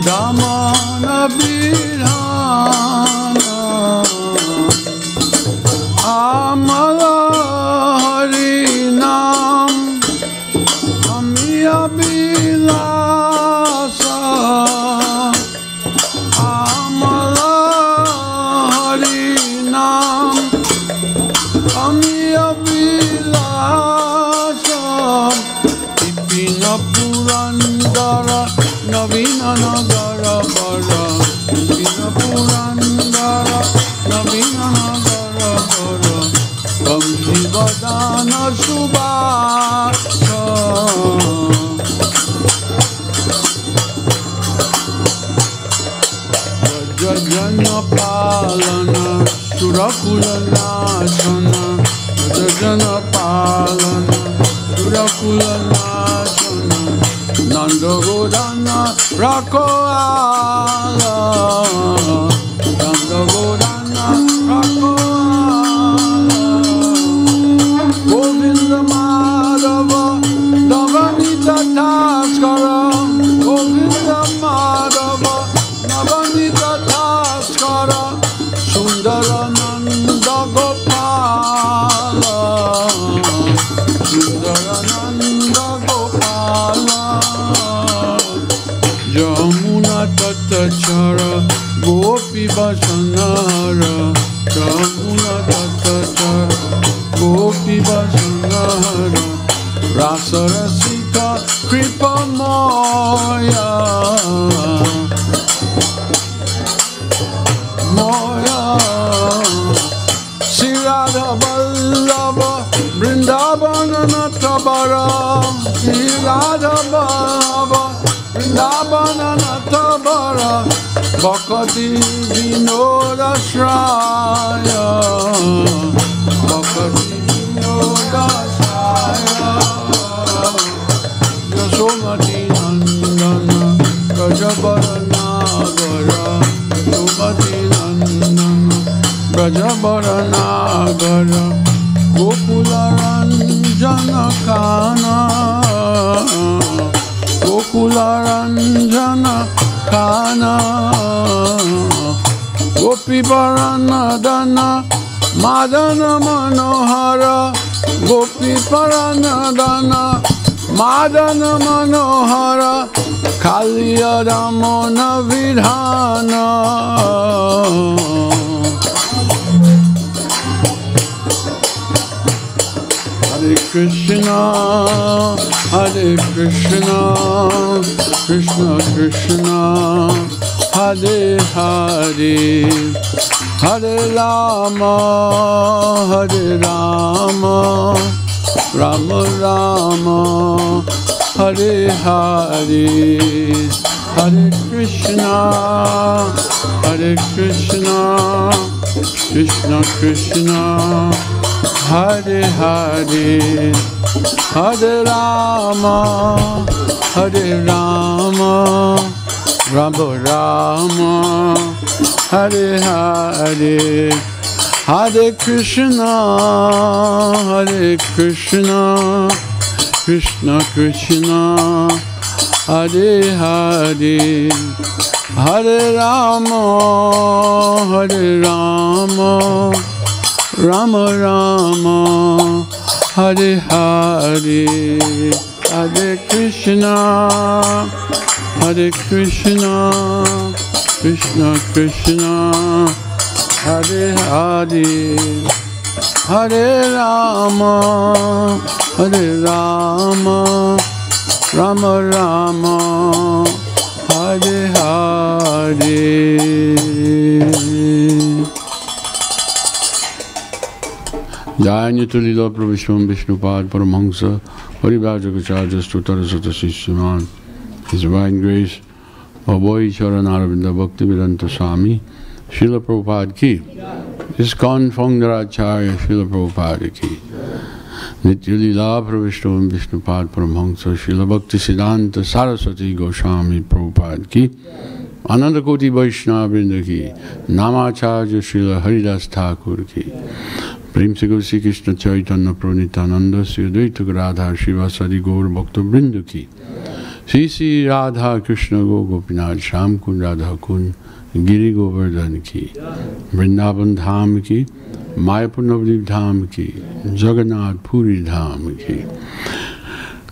Damana Bidhana Amala Harinam Amiya Bilasa Amala Harinam Amiya Bilasa Ipina Purandara Navina Nagara Bara Ipina Purandara Navina Nagara Bara Kamjivadana Subhasa Jajana Palana Surakula Nashana Jajana Palana Surakula Nashana Nanda Godana Rakoala Nanda Godana Rakoala Govinda Madhava Davanita Taskara Govinda Madhava Davanita Taskara Sundarananda Gopala Sundarananda Gopala Jamuna Tatachara Gopi Vasanara Jamuna Tatachara Gopi Vasanara Rasa Rasika Kripa Moya Moya Sirada Vallabha Vrindavana Natabara Sirada Vallabha Vrindavana Natabara Bhakati Vinoda Shraya Bhakati Vinoda Shraya Yasomati Nandana Brajabarana Gara Yasomati Nandana Brajabarana Gara Gokula Ranjana Kana Gokula Ranjana Kana Gopi Paranadana Madana Manohara Gopi Paranadana Madana Manohara Kaliya Ramana Vidhana Hare Krishna Hare Krishna Krishna Krishna Hare Hare Hare Rama Hare Rama Rama Rama Hare Hare Hare Krishna Krishna Krishna Hare Hare Hare Rama Rama Rama Hare Hare Hare Krishna Krishna Krishna Hare Hare Hare Rama Rama Rama, Hare Hare, Hare Krishna, Krishna Krishna, Hare Hare, Hare Rama, Rama Rama, Hare Hare. Jai Nitya Prabhu Vishnupad Paramahansa Parivrajakacharya Stutarasata Sishiman. His Divine Grace Abhoy Charanaravinda Bhaktivedanta Swami Srila Prabhupada Ki. ISKCON Founderacharya Srila Prabhupada Ki. Nitya Lila Prabhu Vishnupad Paramahansa Srila Bhakti Siddhanta Saraswati Goswami Prabhupada Ki. Ananda Koti Vaishnava Vrinda Ki. Namacharya Srila Haridas Thakur Ki. Prem se Guru Sri Krishna Chaitanya Prabhu Nityananda Sri Advaita Radha Srivasadi Gaur Bhakta Vrinda Ki. Sri Sri Radha Krishna Go Gopinath Sham Kun Radha Kun Giri Govardhan Ki. Vrindavan Dham Ki. Mayapur Navadip Dham Ki. Jagannath Puri Dham Ki.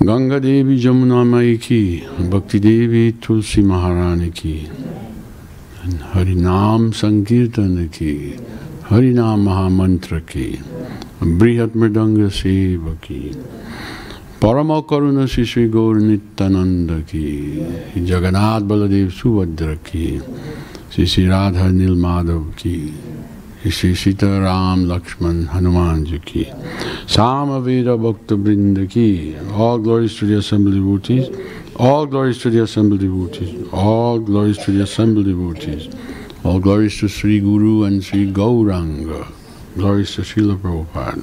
Ganga Devi Jamuna Mai Ki. Bhakti Devi Tulsi Maharani Ki. And Harinam Sankirtan Ki. Harinam Mahamantra Ki. Brihat Mridanga Seva Ki. Parama Karuna Shri Gaur Nityananda Ki. Jagannath Baladev Subhadra Ki. Shri Radha Nil Madhav Ki. Shri Sita Ram Lakshman Hanuman Ji Ki. Samaveda Bhakta Vrinda Ki. All glories to the assembled devotees. All glories to the assembled devotees. All glories to the assembled devotees. All glories to Sri Guru and Sri Gauranga. Glories to Srila Prabhupada.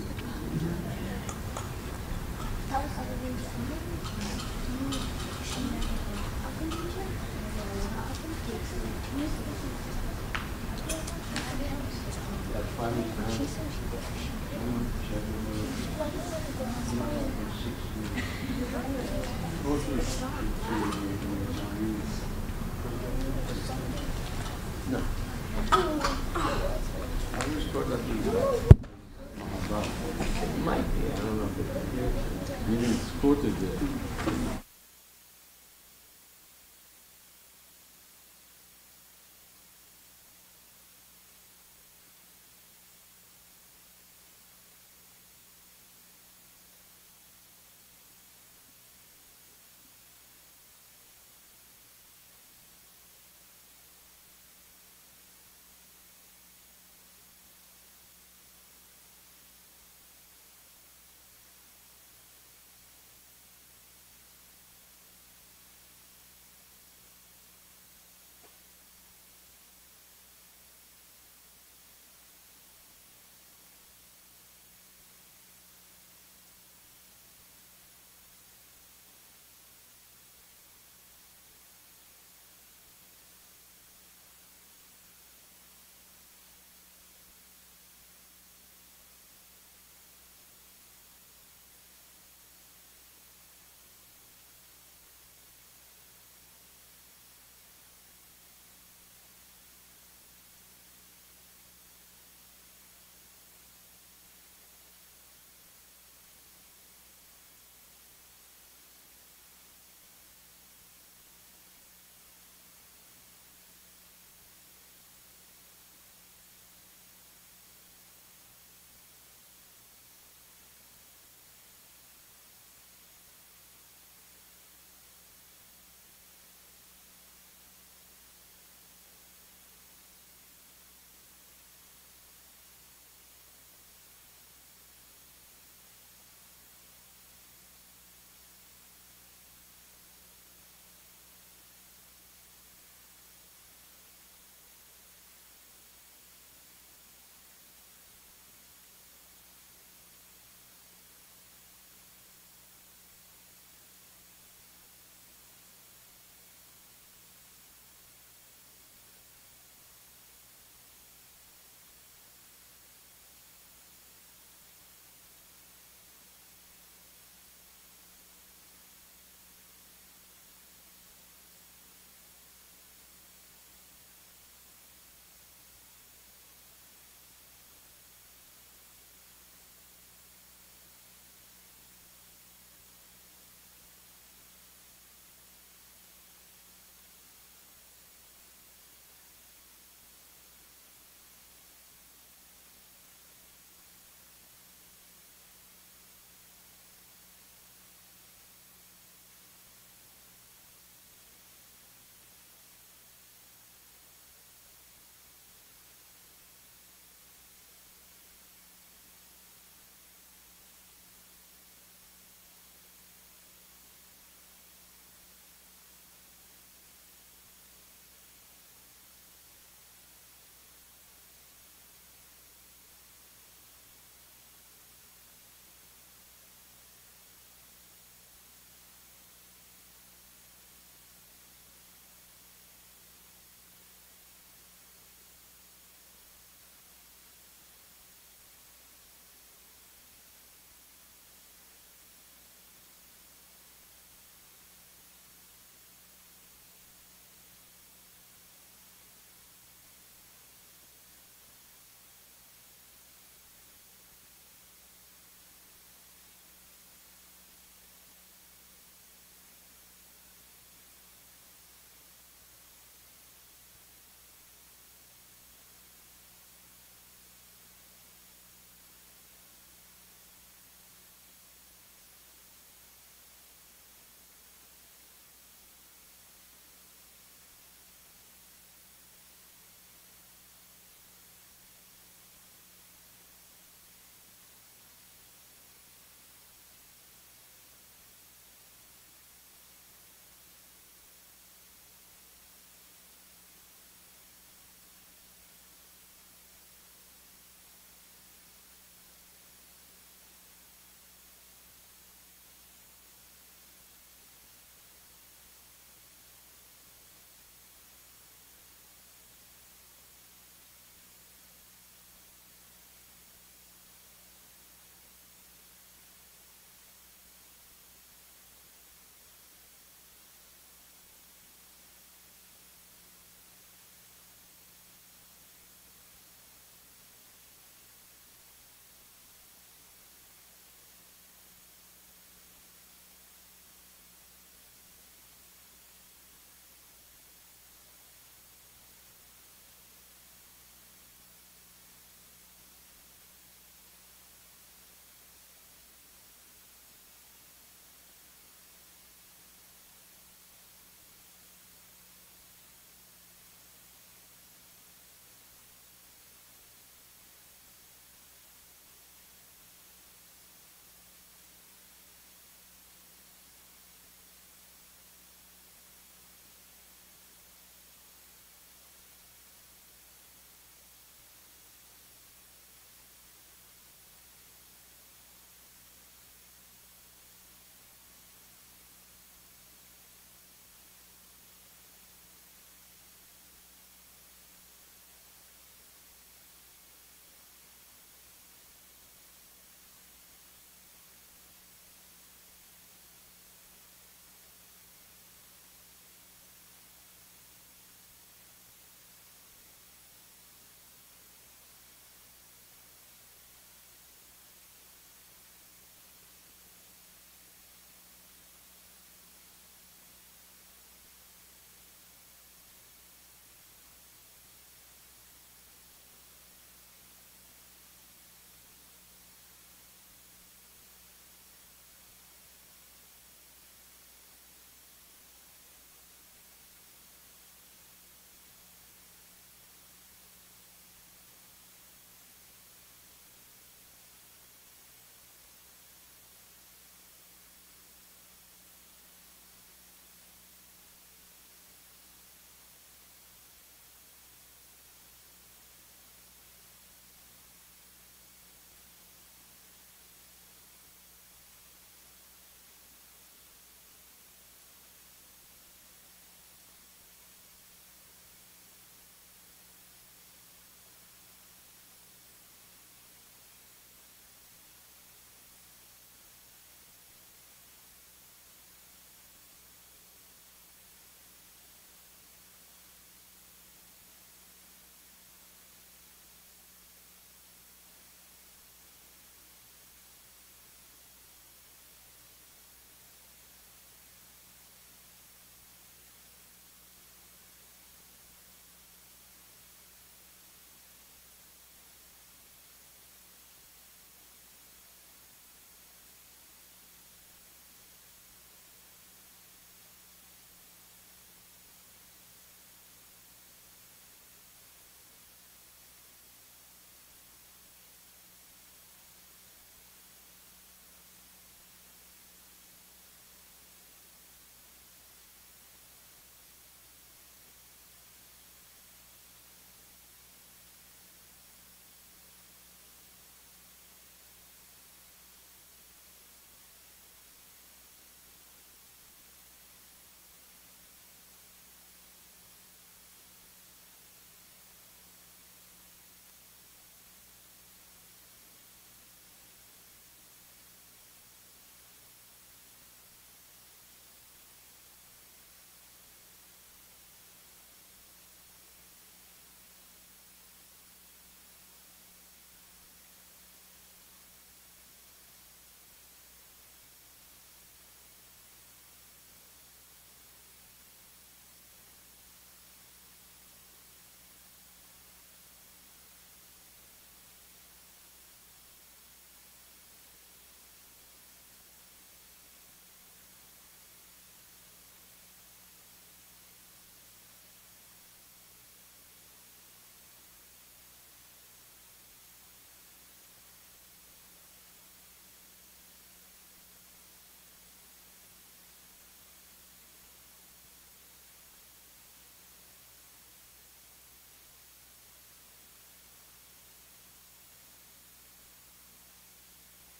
Might be, I don't know. You didn't quote it there.